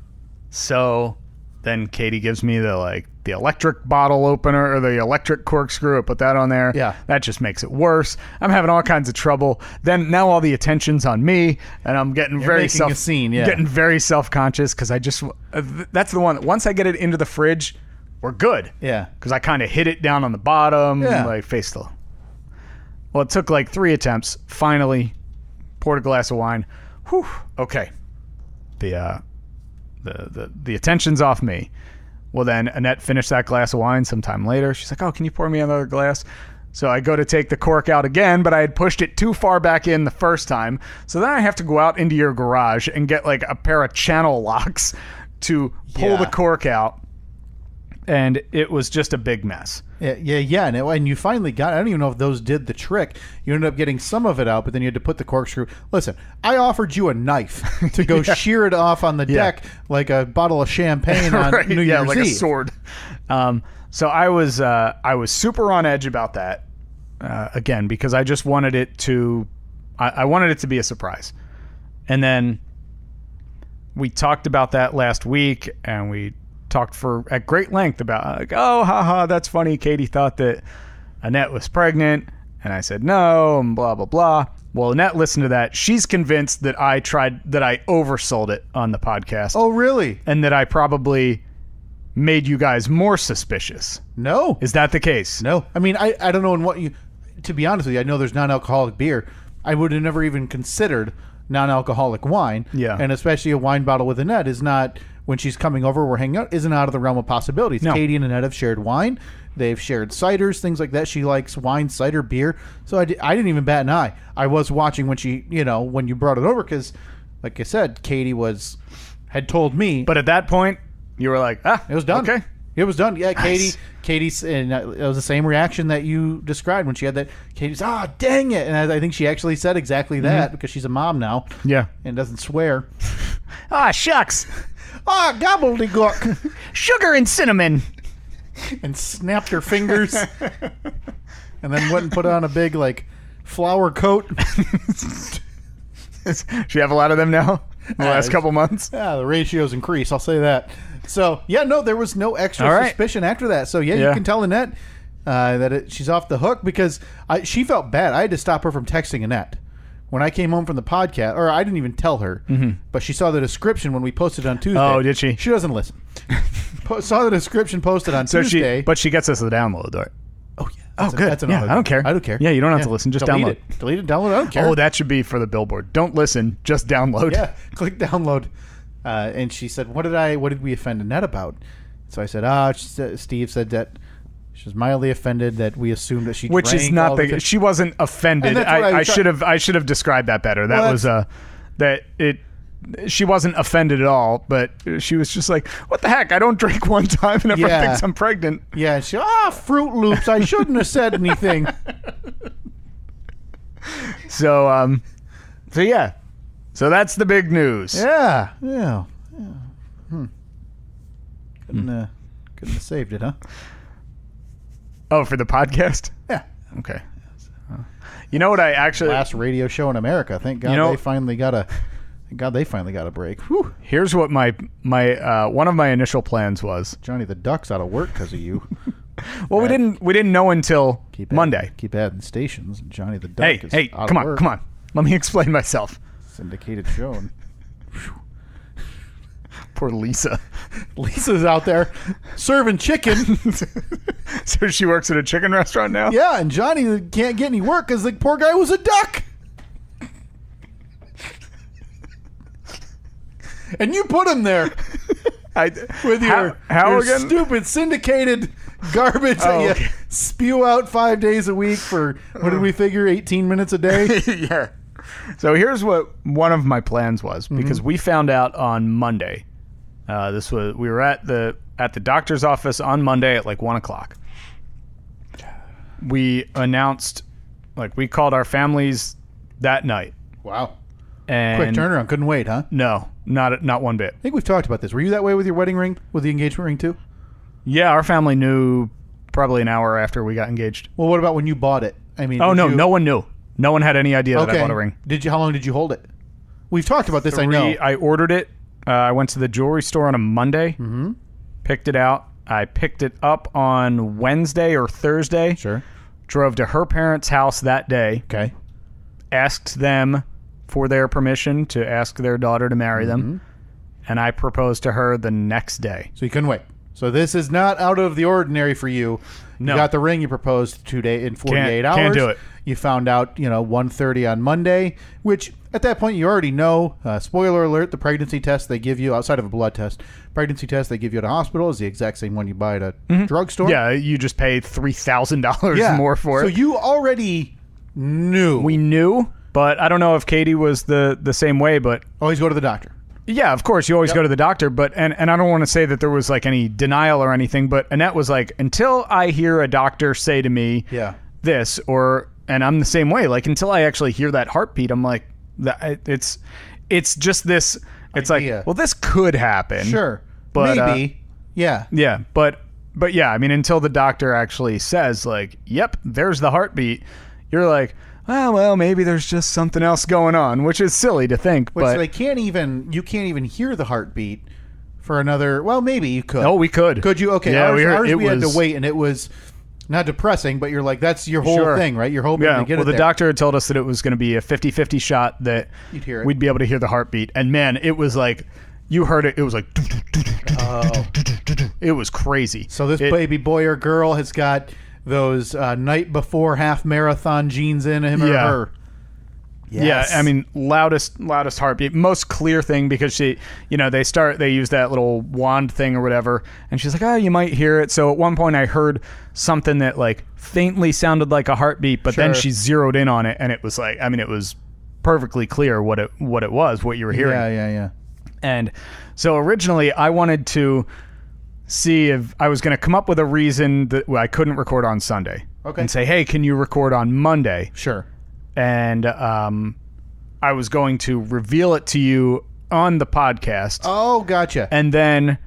So then Katie gives me the electric bottle opener or the electric corkscrew. I put that on there. Yeah. That just makes it worse. I'm having all kinds of trouble. Then now all the attention's on me and I'm getting a scene, yeah. Getting very self-conscious because I just, that's the one that once I get it into the fridge, we're good. Yeah. Because I kind of hit it down on the bottom. Yeah. Like face the, well, it took like 3 attempts. Finally poured a glass of wine. Whew. Okay. The attention's off me. Well, then Annette finished that glass of wine sometime later. She's like, "Oh, can you pour me another glass?" So I go to take the cork out again, but I had pushed it too far back in the first time. So then I have to go out into your garage and get like a pair of channel locks to pull the cork out. And it was just a big mess. Yeah. And you finally got, I don't even know if those did the trick. You ended up getting some of it out, but then you had to put the corkscrew. Listen, I offered you a knife to go shear it off on the deck like a bottle of champagne on right. New Year's like Eve. A sword. So I was super on edge about that again because I just wanted it to, I wanted it to be a surprise. And then we talked about that last week and we talked at great length about like, "Oh, haha, that's funny. Katie thought that Annette was pregnant." And I said, "No," and blah, blah, blah. Well, Annette listened to that. She's convinced that I oversold it on the podcast. Oh, really? And that I probably made you guys more suspicious. No. Is that the case? No. I mean, I don't know to be honest with you, I know there's non-alcoholic beer. I would have never even considered non-alcoholic wine. Yeah. And especially a wine bottle with Annette is not, when she's coming over, we're hanging out, isn't out of the realm of possibilities. No. Katie and Annette have shared wine. They've shared ciders, things like that. She likes wine, cider, beer. So I didn't even bat an eye. I was watching when when you brought it over because, like I said, Katie had told me. But at that point, you were like, it was done. Okay. It was done. Yeah, Nice. Katie's, and it was the same reaction that you described when she had that. Katie's, dang it. And I think she actually said exactly that because she's a mom now. Yeah. And doesn't swear. Shucks. Gobbledygook. Sugar and cinnamon. And snapped her fingers. And then went and put on a big, flour coat. She have a lot of them now in the last couple months? Yeah, the ratios increase. I'll say that. So, there was no extra suspicion after that. So, you can tell Annette that she's off the hook because she felt bad. I had to stop her from texting Annette. When I came home from the podcast, or I didn't even tell her, but she saw the description when we posted on Tuesday. Oh, did she? She doesn't listen. Saw the description posted on Tuesday. But she gets us the download, right? Oh, yeah. Good. That's I don't care. I don't care. Yeah, you don't have to listen. Just delete download it. Delete it, download. I don't care. Oh, that should be for the billboard. Don't listen. Just download. Yeah, click download. And she said, what did we offend Annette about? So I said, Steve said that she was mildly offended that we assumed that she Which drank is not all the... She wasn't offended. I should have described that better. That was... that it... she wasn't offended at all, but she was just like, what the heck? I don't drink one time and everyone thinks I'm pregnant. Yeah, she, Fruit Loops. I shouldn't have said anything. So yeah. So that's the big news. Yeah. Couldn't have saved it, huh? Oh, for the podcast? Yeah. Okay. You know what I actually... Last radio show in America. Thank God they finally got a... Thank God they finally got a break. Whew. Here's what my one of my initial plans was. Johnny the Duck's out of work because of you. Well, we didn't know until Monday. Keep adding stations. Johnny the Duck is out come of work. Come on. Let me explain myself. Syndicated show. Poor Lisa. Lisa's out there serving chicken. So she works at a chicken restaurant now? Yeah, and Johnny can't get any work because the poor guy was a duck. And you put him there with your stupid syndicated garbage that you spew out 5 days a week for, what did we figure, 18 minutes a day? Yeah. So here's what one of my plans was, because we found out on Monday. We were at the doctor's office on Monday at like 1:00. We announced, we called our families that night. Wow. And quick turnaround. Couldn't wait, huh? No, not one bit. I think we've talked about this. Were you that way with your wedding ring, with the engagement ring too? Yeah, our family knew probably an hour after we got engaged. Well, what about when you bought it? I mean, no one knew. No one had any idea that I bought a ring. How long did you hold it? We've talked about this, I know. I ordered it. I went to the jewelry store on a Monday, picked it out. I picked it up on Wednesday or Thursday. Sure. Drove to her parents' house that day. Okay. Asked them for their permission to ask their daughter to marry them. And I proposed to her the next day. So you couldn't wait. So this is not out of the ordinary for you. No. You got the ring, you proposed in 48 hours. Can't do it. You found out, 1:30 on Monday, which at that point you already know. Spoiler alert, the pregnancy test they give you, outside of a blood test, pregnancy test they give you at a hospital is the exact same one you buy at a drugstore. Yeah, you just pay $3,000 more for it. So you already knew. We knew, but I don't know if Katie was the same way, but... Always go to the doctor. Yeah, of course, you always go to the doctor, but and I don't want to say that there was any denial or anything, but Annette was like, until I hear a doctor say to me this, and I'm the same way, until I actually hear that heartbeat, I'm like, it's just this, it's idea. Well, this could happen. Sure. But, maybe. Yeah. Yeah, but yeah, I mean, until the doctor actually says, yep, there's the heartbeat, you're like, well, maybe there's just something else going on, which is silly to think. Which but you can't even hear the heartbeat for another. Well, maybe you could. Oh, we could. Could you? Okay. Yeah, ours we had to wait, and it was not depressing, but you're like, that's your whole thing, right? You're hoping to get it the there. doctor had told us that it was going to be a 50-50 shot that you'd hear it. We'd be able to hear the heartbeat, and man, it was like you heard it. It was like, it was crazy. So this baby boy or girl has got those night before half marathon genes in him or her. Yes. Yeah, I mean, loudest heartbeat, most clear thing, because she, they use that little wand thing or whatever, and she's like, you might hear it. So at one point I heard something that faintly sounded like a heartbeat, but then she zeroed in on it, and it was it was perfectly clear what it was, what you were hearing. Yeah. And so originally I wanted to see if I was going to come up with a reason that I couldn't record on Sunday. Okay. And say, hey, can you record on Monday? Sure. And I was going to reveal it to you on the podcast. Oh, gotcha. And then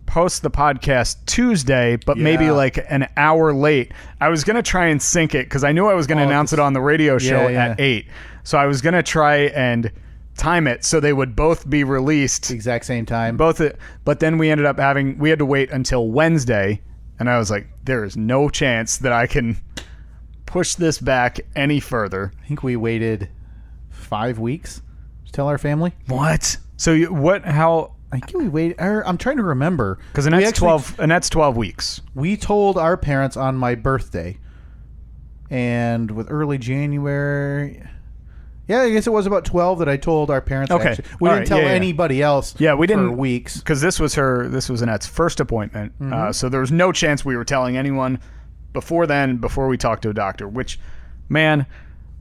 post the podcast Tuesday, but maybe an hour late. I was going to try and sync it because I knew I was going to announce it on the radio show at 8. So I was going to try and time it so they would both be released exact same time. But then we ended up we had to wait until Wednesday, and I was like, there is no chance that I can push this back any further. I think we waited 5 weeks to tell our family. What? So how? I think we waited. I'm trying to remember because Annette's 12 weeks. We told our parents on my birthday, and with early January. Yeah, I guess it was about 12 that I told our parents. Okay. Actually. We didn't tell anybody else. Yeah, we didn't for weeks because this was Annette's first appointment. So there was no chance we were telling anyone before we talked to a doctor. Which, man,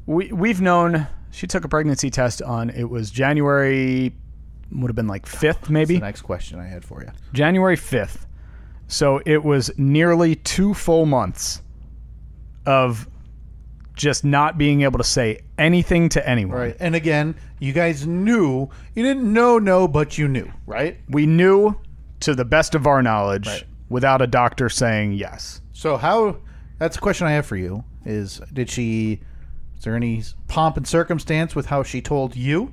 we've known She took a pregnancy test on, it was January, would have been like 5th maybe. That's the next question I had for you. January 5th. So it was nearly 2 full months of just not being able to say anything to anyone. Right. And again, you guys knew. You didn't know, but you knew, right? We knew to the best of our knowledge Right. without a doctor saying yes. So how, that's a question I have for you, is there any pomp and circumstance with how she told you?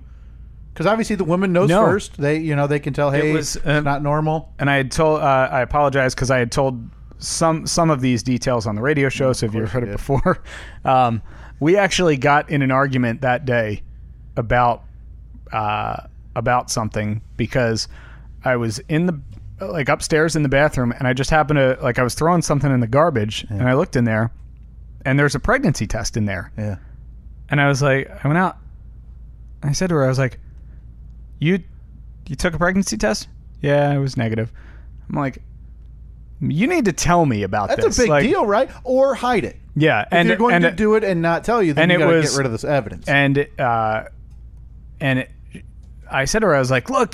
Because obviously the woman knows No. first. They can tell, hey, was, it's not normal. And I had told, I apologize because I had told some of these details on the radio show, so if you've heard it before. We actually got in an argument that day about something because I was upstairs in the bathroom and I just happened to, I was throwing something in the garbage and I looked in there and there's a pregnancy test in there. Yeah. And I was like, I went out. I said to her, I was like, you took a pregnancy test? Yeah, it was negative. I'm like, you need to tell me about this. That's a big deal, right? Or hide it. Yeah. If you're going to do it and not tell you, then you got to get rid of this evidence. And I said to her, I was like, look,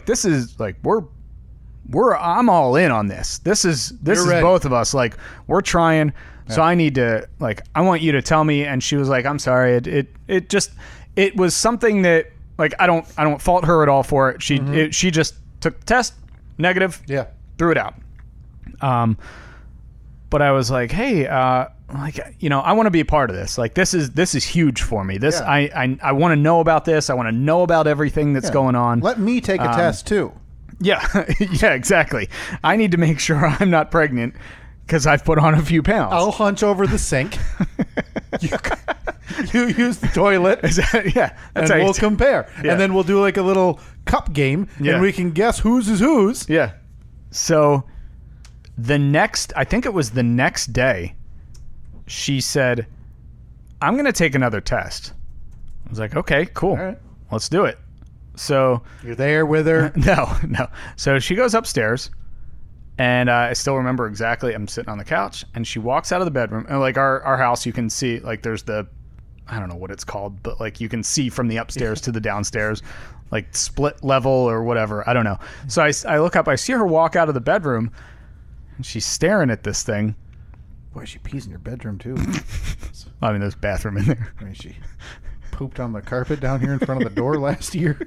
this is like, I'm all in on this. This is ready. Both of us. Like, we're trying. Yeah. So I need to, I want you to tell me. And she was like, I'm sorry. It was something that, I don't fault her at all for it. She just took the test, negative. Yeah. Threw it out. But I was like, hey, I want to be a part of this. Like, this is huge for me. This, yeah. I want to know about this. I want to know about everything that's going on. Let me take a test too. Yeah. Yeah, exactly. I need to make sure I'm not pregnant because I've put on a few pounds. I'll hunch over the sink. You use the toilet. Yeah. And we'll compare. Yeah. And then we'll do a little cup game and we can guess whose is whose. Yeah. So I think it was the next day, she said, I'm going to take another test. I was like, okay, cool. All right. Let's do it. So you're there with her? No. So she goes upstairs and I still remember exactly. I'm sitting on the couch and she walks out of the bedroom and our house, you can see there's I don't know what it's called, but you can see from the upstairs to the downstairs, split level or whatever. I don't know. So I look up, I see her walk out of the bedroom and she's staring at this thing. Boy, she pees in your bedroom too. I mean, there's a bathroom in there. I mean, she pooped on the carpet down here in front of the door last year.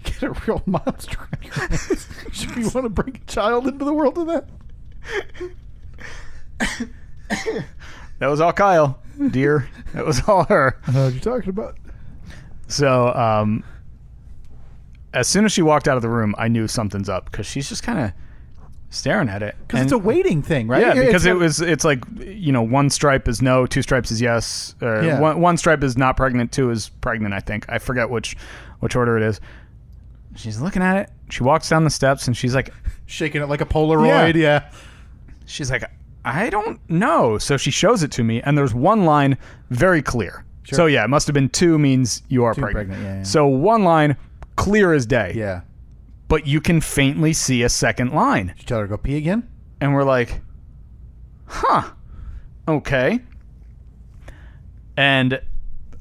Get a real monster on your hands. Should you want to bring a child into the world of that? That was all Kyle, dear. That was all her. I know what you're talking about. So, as soon as she walked out of the room, I knew something's up because she's just kind of staring at it. Because it's a waiting thing, right? Yeah, because it's one stripe is no, 2 stripes is yes, or one stripe is not pregnant, 2 is pregnant, I think. I forget which order it is. She's looking at it. She walks down the steps and she's like... shaking it like a Polaroid, yeah. She's like, I don't know. So she shows it to me and there's one line very clear. Sure. So yeah, it must have been 2 means you are pregnant. Yeah. So one line, clear as day. Yeah. But you can faintly see a second line. Did you tell her to go pee again? And we're like, huh, okay. And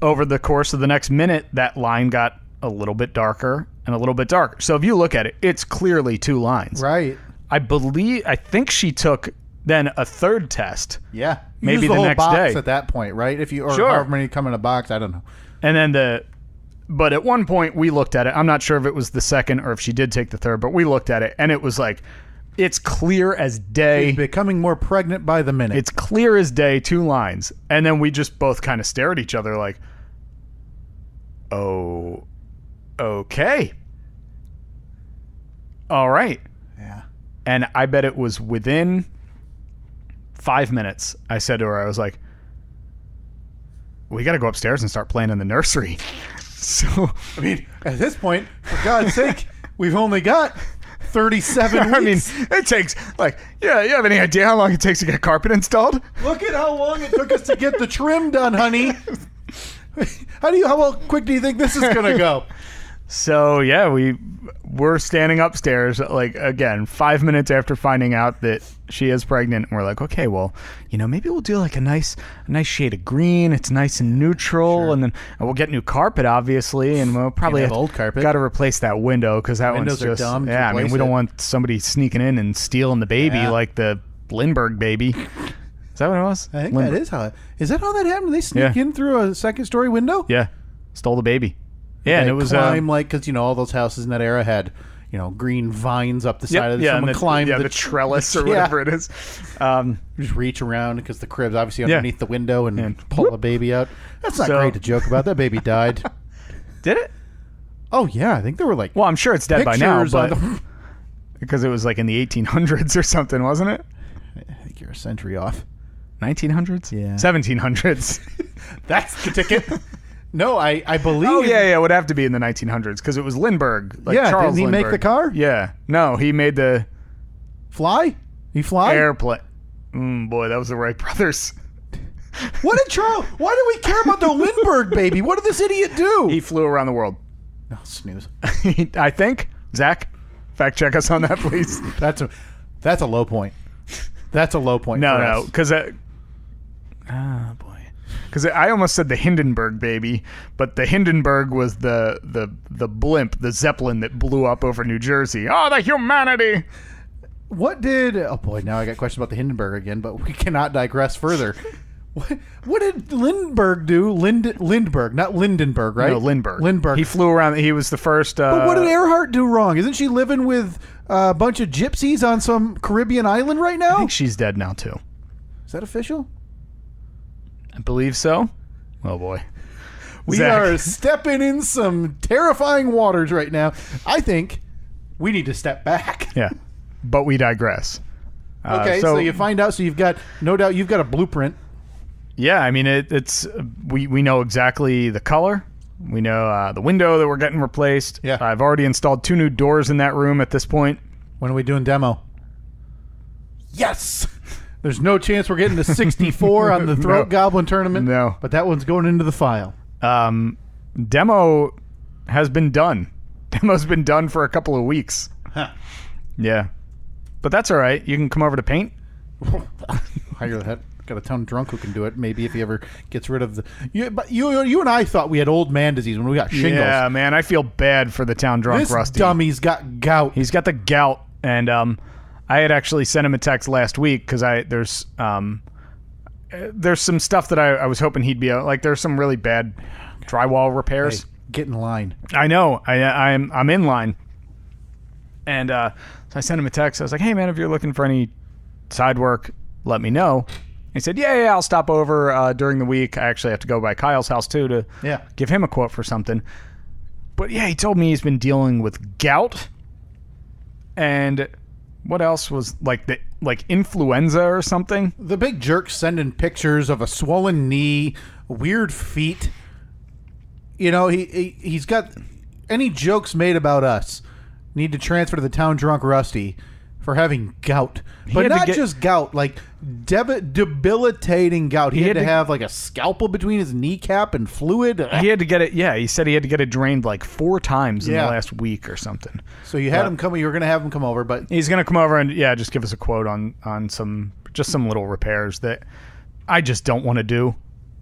over the course of the next minute, that line got a little bit darker and a little bit darker. So if you look at it, it's clearly 2 lines. Right. I think she took then a third test. Yeah. Maybe the whole next box day at that point, right? Or sure. however many come in a box, I don't know. And then but at one point we looked at it. I'm not sure if it was the second or if she did take the third, but we looked at it and it was it's clear as day. She's becoming more pregnant by the minute. It's clear as day, 2 lines. And then we just both kind of stare at each other like, oh, okay. All right. Yeah. And I bet it was within 5 minutes. I said to her, I was like, we got to go upstairs and start playing in the nursery. So, I mean, at this point, for God's sake, we've only got 37 weeks. I mean, it takes, you have any idea how long it takes to get carpet installed? Look at how long it took us to get the trim done, honey. How quick do you think this is going to go? So yeah, we're standing upstairs, like, again, 5 minutes after finding out that she is pregnant, and we're like, okay, well, maybe we'll do like a nice shade of green. It's nice and neutral, and then we'll get new carpet, obviously, and we'll probably have old carpet. Got to replace that window because that Windows one's just are dumb. yeah. I mean, we don't want somebody sneaking in and stealing the baby like the Lindbergh baby. Is that what it was? I think that is how. Is that how that happened? They sneak in through a second-story window? Yeah, stole the baby. Yeah, and it was like because all those houses in that era had green vines up the side of it. Someone climbed the trellis or whatever it is. Just reach around because the crib's obviously underneath the window and pull the baby out. That's not great to joke about. That baby died. Did it? Oh yeah, I think there were like. Well, I'm sure it's dead by now, but because it was like in the 1800s or something, wasn't it? I think you're a century off. 1900s? Yeah. 1700s. That's the ticket. No, I believe. Oh yeah, it would have to be in the 1900s because it was Lindbergh. Like Charles didn't he Lindbergh. make the car? Yeah, no, he made the He fly? airplane. Boy, that was the Wright brothers. What did Charles? Why do we care about the Lindbergh baby? What did this idiot do? He flew around the world. Oh, snooze. I think. Zach, fact check us on that, please. That's a low point. That's a low point. No, because because I almost said the Hindenburg baby, but the Hindenburg was the blimp, the Zeppelin that blew up over New Jersey. Oh, the humanity! What did? Oh boy, now I got questions about the Hindenburg again, but we cannot digress further. What did Lindbergh do? Lindbergh, not Lindenberg, right? No, Lindbergh. Lindbergh. He flew around. He was the first. But what did Earhart do wrong? Isn't she living with a bunch of gypsies on some Caribbean island right now? I think she's dead now too. Is that official? I believe so. Oh boy. We are stepping in some terrifying waters right now. I think we need to step back. Yeah. But we digress. Okay, so you find out, so you've got, no doubt you've got a blueprint. Yeah, I mean, it's we know exactly the color. We know the window that we're getting replaced. Yeah. I've already installed 2 new doors in that room at this point. When are we doing demo? Yes! There's no chance we're getting to 64 on the Throat Goblin tournament. No. But that one's going into the file. Demo has been done. Demo's been done for a couple of weeks. Huh. Yeah. But that's all right. You can come over to paint. Hire that. Got a town drunk who can do it. Maybe if he ever gets rid of the... But you and I thought we had old man disease when we got shingles. Yeah, man. I feel bad for the town drunk Rusty. This dummy's got gout. He's got the gout. And I had actually sent him a text last week because there's some stuff that I was hoping he'd be... Like, there's some really bad drywall repairs. Hey, get in line. I know. I'm in line. And so I sent him a text. I was like, hey, man, if you're looking for any side work, let me know. He said, yeah, I'll stop over during the week. I actually have to go by Kyle's house, too, to give him a quote for something. But, yeah, he told me he's been dealing with gout. And what else was, like influenza or something? The big jerk's sending pictures of a swollen knee, weird feet. You know, he's got any jokes made about us need to transfer to the town drunk Rusty for having gout. But not just gout, like debilitating gout. He had to have like a scalpel between his kneecap and fluid. He had to get it, he said he had to get it drained like 4 times in the last week or something. So you had him come, you were going to have him come over, but... He's going to come over and, just give us a quote on some little repairs that I just don't want to do.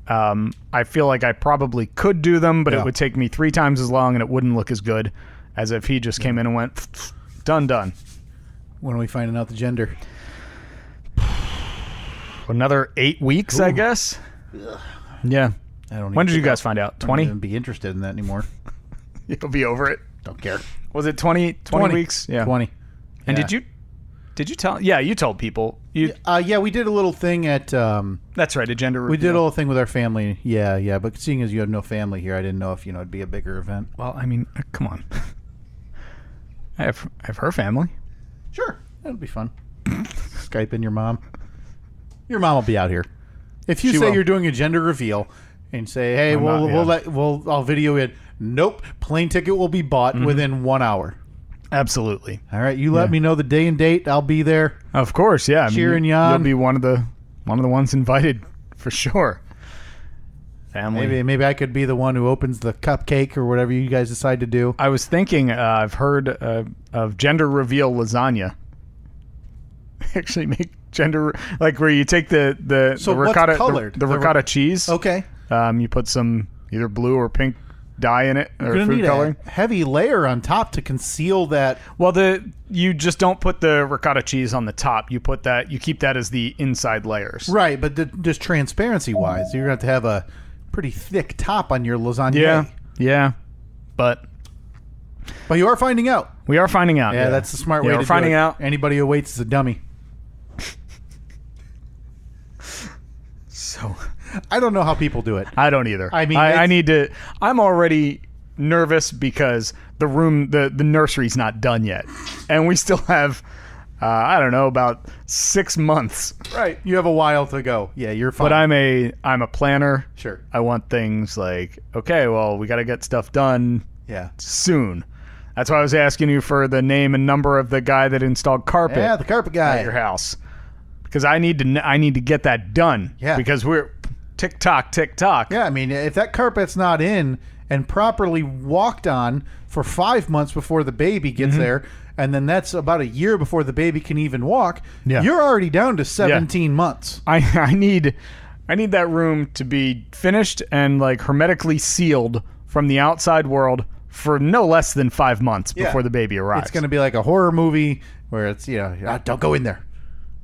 I feel like I probably could do them, but it would take me 3 times as long and it wouldn't look as good as if he just came in and went, done. When are we finding out the gender? Another 8 weeks, I guess. Ugh. Yeah. When did you guys find out? 20? I don't even be interested in that anymore. You'll be over it. Don't care. Was it 20 weeks? Yeah. 20. And did you tell? Yeah, you told people. Yeah, we did a little thing at... That's right, a gender reveal. We did a little thing with our family. Yeah, but seeing as you have no family here, I didn't know if, it'd be a bigger event. Well, I mean, come on. I have her family. Sure, that'll be fun. Skype in your mom. Your mom will be out here. If you say you're doing a gender reveal and say, "Hey, I'll video it." Nope, plane ticket will be bought within 1 hour. Absolutely. All right, you let me know the day and date. I'll be there. Of course, yeah. Cheering you on. You'll be one of the ones invited for sure. family. Maybe I could be the one who opens the cupcake or whatever you guys decide to do. I was thinking, I've heard of gender reveal lasagna. Actually make gender, like where you take the ricotta, the ricotta cheese. Okay. You put some either blue or pink dye in it, or You're food need coloring. A heavy layer on top to conceal that. Well, you just don't put the ricotta cheese on the top. You keep that as the inside layers. Right, but just transparency-wise, you're going to have a pretty thick top on your lasagna. Yeah. But you are finding out. We are finding out. Yeah, that's the smart way to we're finding do it. out. Anybody who waits is a dummy. So I don't know how people do it. I don't either. I mean, I need to. I'm already nervous because the nursery's not done yet, and we still have, I don't know, about 6 months. Right, you have a while to go. Yeah, you're fine. But I'm a planner. Sure. I want things like, okay, well, we got to get stuff done. Yeah. Soon. That's why I was asking you for the name and number of the guy that installed carpet. Yeah, the carpet guy at your house, because I need to get that done. Yeah. Because we're tick tock. Yeah, I mean, if that carpet's not in and properly walked on for 5 months before the baby gets there, and then that's about a year before the baby can even walk, you're already down to 17 months. I need that room to be finished and like hermetically sealed from the outside world for no less than 5 months before the baby arrives. It's going to be like a horror movie where it's, don't go in there.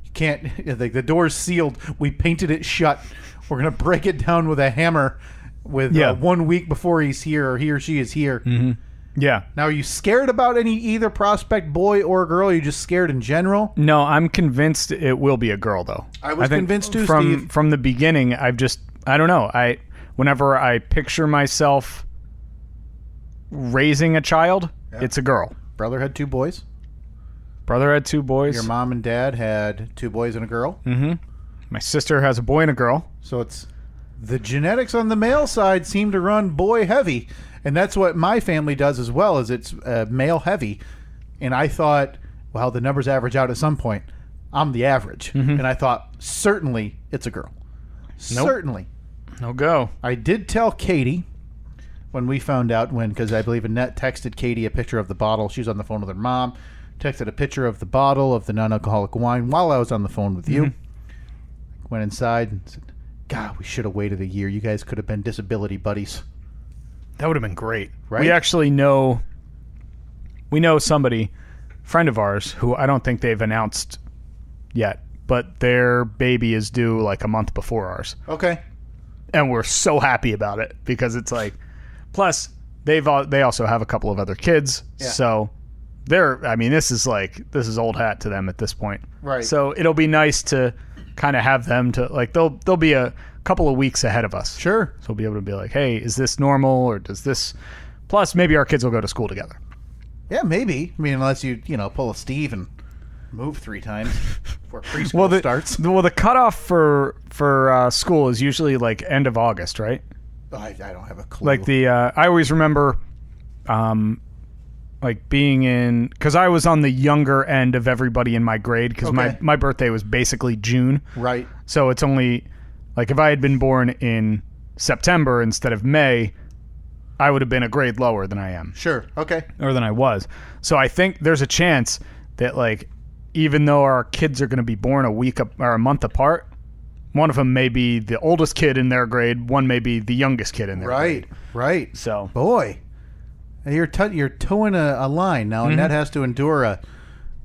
You can't, the door's sealed. We painted it shut. We're going to break it down with a hammer with 1 week before he's here, or he or she is here. Mm-hmm. Yeah. Now, are you scared about either prospect, boy or girl? Are you just scared in general? No, I'm convinced it will be a girl, though. I was convinced too, from, Steve. From the beginning, I don't know. Whenever I picture myself raising a child, it's a girl. Brother had 2 boys. Brother had 2 boys. Your mom and dad had 2 boys and a girl. Mm-hmm. My sister has a boy and a girl. So it's the genetics on the male side seem to run boy heavy, and that's what my family does as well. Is it's male heavy, and I thought, well, the numbers average out at some point. I'm the average, and I thought certainly it's a girl. Nope. Certainly, no go. I did tell Katie when we found out because I believe Annette texted Katie a picture of the bottle. She was on the phone with her mom. Texted a picture of the bottle of the non-alcoholic wine while I was on the phone with you. Went inside and said, God, we should have waited a year. You guys could have been disability buddies. That would have been great. Right? We actually know somebody, friend of ours, who I don't think they've announced yet, but their baby is due like a month before ours. Okay. And we're so happy about it because it's like, plus they also have a couple of other kids. Yeah. So this is old hat to them at this point. Right. So it'll be nice to kind of have them to like, they'll be a couple of weeks ahead of us. Sure. So we'll be able to be like, hey, is this normal or does this, plus maybe our kids will go to school together. Yeah, maybe. I mean, unless you pull a Steve and move 3 times before preschool starts. Well, the cutoff for school is usually like end of August, right? I don't have a clue. Like I always remember, like being in, because I was on the younger end of everybody in my grade because my birthday was basically June. Right. So it's only like if I had been born in September instead of May, I would have been a grade lower than I am. Sure. Okay. Or than I was. So I think there's a chance that like even though our kids are going to be born or a month apart, one of them may be the oldest kid in their grade, one may be the youngest kid in their grade. Right. So boy, you're towing a line now, and that has to endure a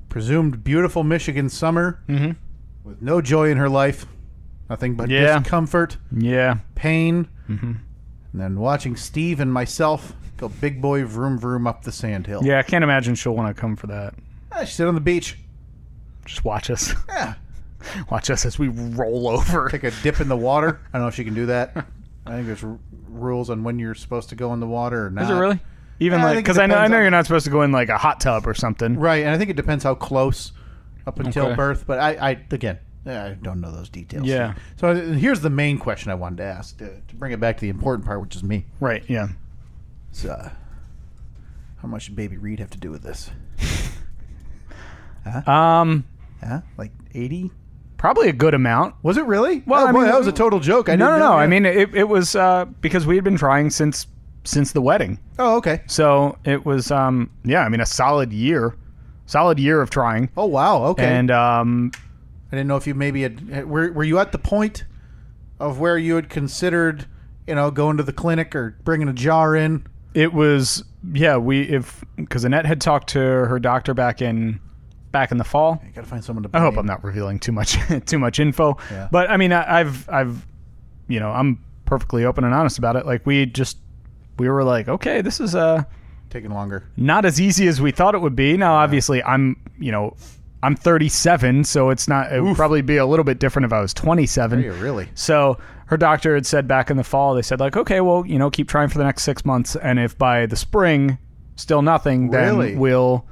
presumed beautiful Michigan summer with no joy in her life, nothing but discomfort, pain, and then watching Steve and myself go big boy vroom vroom up the sand hill. Yeah, I can't imagine she'll want to come for that. She sit on the beach, just watch us. Yeah, watch us as we roll over. Take a dip in the water. I don't know if she can do that. I think there's rules on when you're supposed to go in the water or not. Is it really? Even like, because I know you're not supposed to go in like a hot tub or something. Right, and I think it depends how close up until birth. But I don't know those details. Yeah. So here's the main question I wanted to ask to bring it back to the important part, which is me. Right. Yeah. So, how much did Baby Reed have to do with this? Like 80? probably a good amount. Was it really? Well, I mean, that was a total joke. I No. didn't know. I mean, it was because we had been trying since the wedding. Oh, okay. So it was, I mean, a solid year of trying. Oh, wow. Okay. And I didn't know if you maybe had. Were you at the point of where you had considered, going to the clinic or bringing a jar in? it was, because Annette had talked to her doctor back in the fall. You gotta find someone to. I hope I'm not revealing too much info. Yeah. But I mean, I've I'm perfectly open and honest about it. Like we were like, okay, this is taking longer. Not as easy as we thought it would be. Now, obviously, I'm 37, so it would probably be a little bit different if I was 27. Are you really? So her doctor had said back in the fall, they said like, okay, well, keep trying for the next 6 months, and if by the spring still nothing, then we'll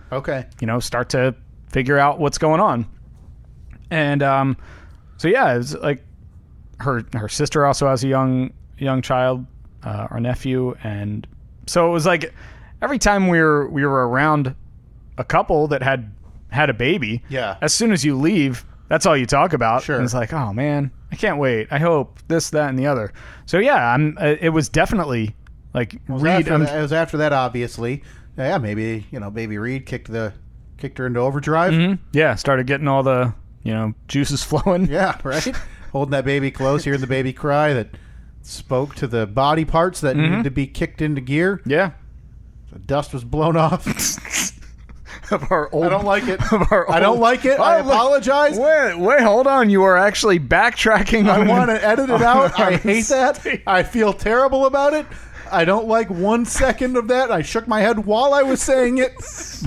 start to figure out what's going on. And so yeah, it was like her sister also has a young child, our nephew, and so it was like every time we were around a couple that had a baby, as soon as you leave, that's all you talk about. Sure. And it's like, oh man, I can't wait. I hope this, that, and the other. So yeah, it was definitely like it was after that, obviously. Yeah, maybe baby Reed kicked her into overdrive. Mm-hmm. Yeah, started getting all the juices flowing. Yeah, right. Holding that baby close, hearing the baby cry that spoke to the body parts that needed to be kicked into gear. Yeah, the dust was blown off. Of our old, I don't like it. I don't like it. I apologize. Wait, hold on. You are actually backtracking. I want to edit it out. I hate that. I feel terrible about it. I don't like 1 second of that. I shook my head while I was saying it,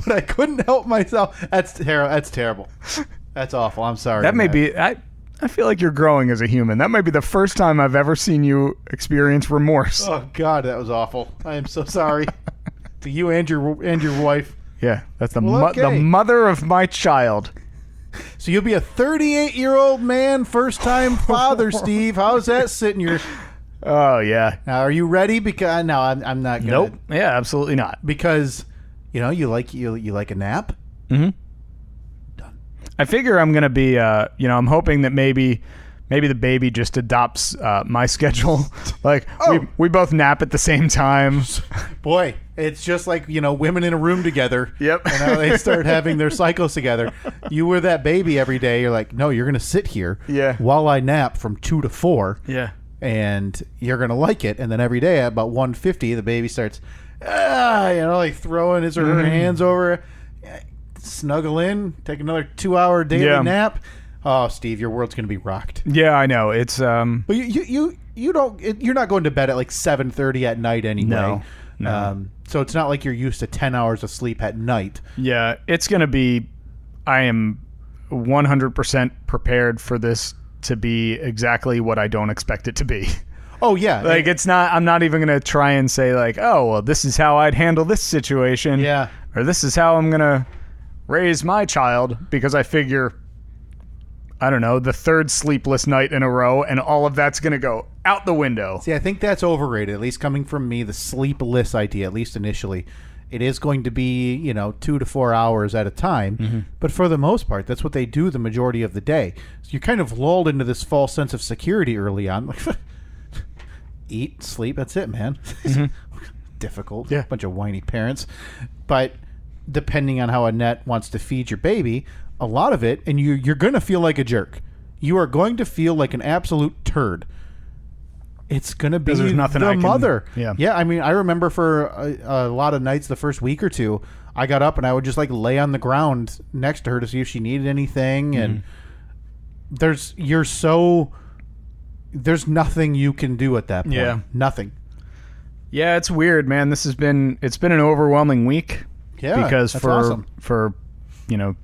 but I couldn't help myself. That's terrible. That's awful. I'm sorry. That may be. I feel like you're growing as a human. That might be the first time I've ever seen you experience remorse. Oh God, that was awful. I am so sorry to you and your wife. Yeah, that's the mother of my child. So you'll be a 38-year-old man, first-time father, Steve. How's that sitting? Oh yeah. Now, are you ready? Because no, I'm not gonna. Nope. Yeah, absolutely not. Because you like a nap. Mm-hmm. Done. I figure I'm gonna be. I'm hoping that maybe the baby just adopts my schedule. Like we both nap at the same time. Boy, it's just like women in a room together. Yep. And now they start having their cycles together. You were that baby every day. You're like, no, you're gonna sit here. Yeah. While I nap from 2 to 4. Yeah. And you're going to like it. And then every day at about 1:50, the baby starts, like throwing his or her hands over, snuggle in, take another 2-hour daily nap. Oh, Steve, your world's going to be rocked. Yeah, I know. It's But you're not going to bed at like 7:30 at night anyway. No. So it's not like you're used to 10 hours of sleep at night. Yeah, it's going to be. I am 100% prepared for this to be exactly what I don't expect it to be. Oh yeah. Like it's not, I'm not even going to try and say like, oh, well, this is how I'd handle this situation. Yeah. Or this is how I'm going to raise my child, because I figure, I don't know, the third sleepless night in a row and all of that's going to go out the window. See, I think that's overrated, at least coming from me, the sleepless idea, at least initially. It is going to be, 2 to 4 hours at a time. Mm-hmm. But for the most part, that's what they do the majority of the day. So you're kind of lulled into this false sense of security early on. Eat, sleep, that's it, man. Mm-hmm. Difficult. Yeah. Bunch of whiny parents. But depending on how Annette wants to feed your baby, a lot of it, and you're going to feel like a jerk. You are going to feel like an absolute turd. It's going to be the mother. Yeah. I mean, I remember for a lot of nights, the first week or two, I got up and I would just like lay on the ground next to her to see if she needed anything. And there's nothing you can do at that point. Yeah. Nothing. Yeah, it's weird, man. It's been an overwhelming week. Yeah. Because that's awesome. for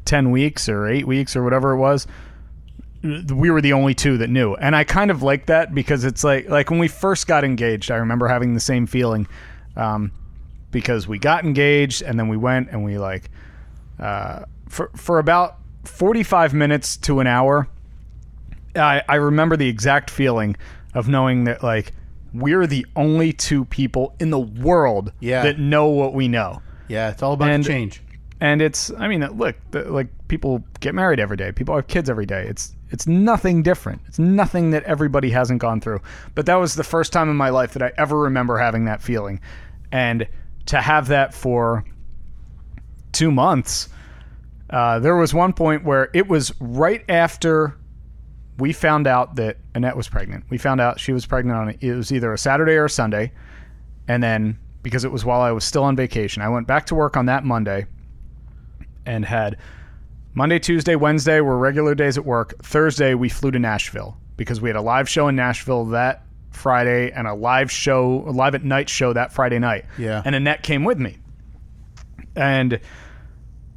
10 weeks or 8 weeks or whatever it was, we were the only two that knew. And I kind of like that, because it's like when we first got engaged, I remember having the same feeling, because we got engaged and then we went and we for about 45 minutes to an hour, I remember the exact feeling of knowing that like we're the only two people in the world that know what we know. Yeah, it's all about the change. And it's, I mean, look, like people get married every day. People have kids every day. It's nothing different. It's nothing that everybody hasn't gone through. But that was the first time in my life that I ever remember having that feeling. And to have that for 2 months, there was one point where it was right after we found out that Annette was pregnant. We found out she was pregnant on it was either a Saturday or a Sunday. And then, because it was while I was still on vacation, I went back to work on that Monday and had Monday, Tuesday, Wednesday were regular days at work. Thursday, we flew to Nashville because we had a live show in Nashville that Friday and a live at night show that Friday night. Yeah. And Annette came with me. And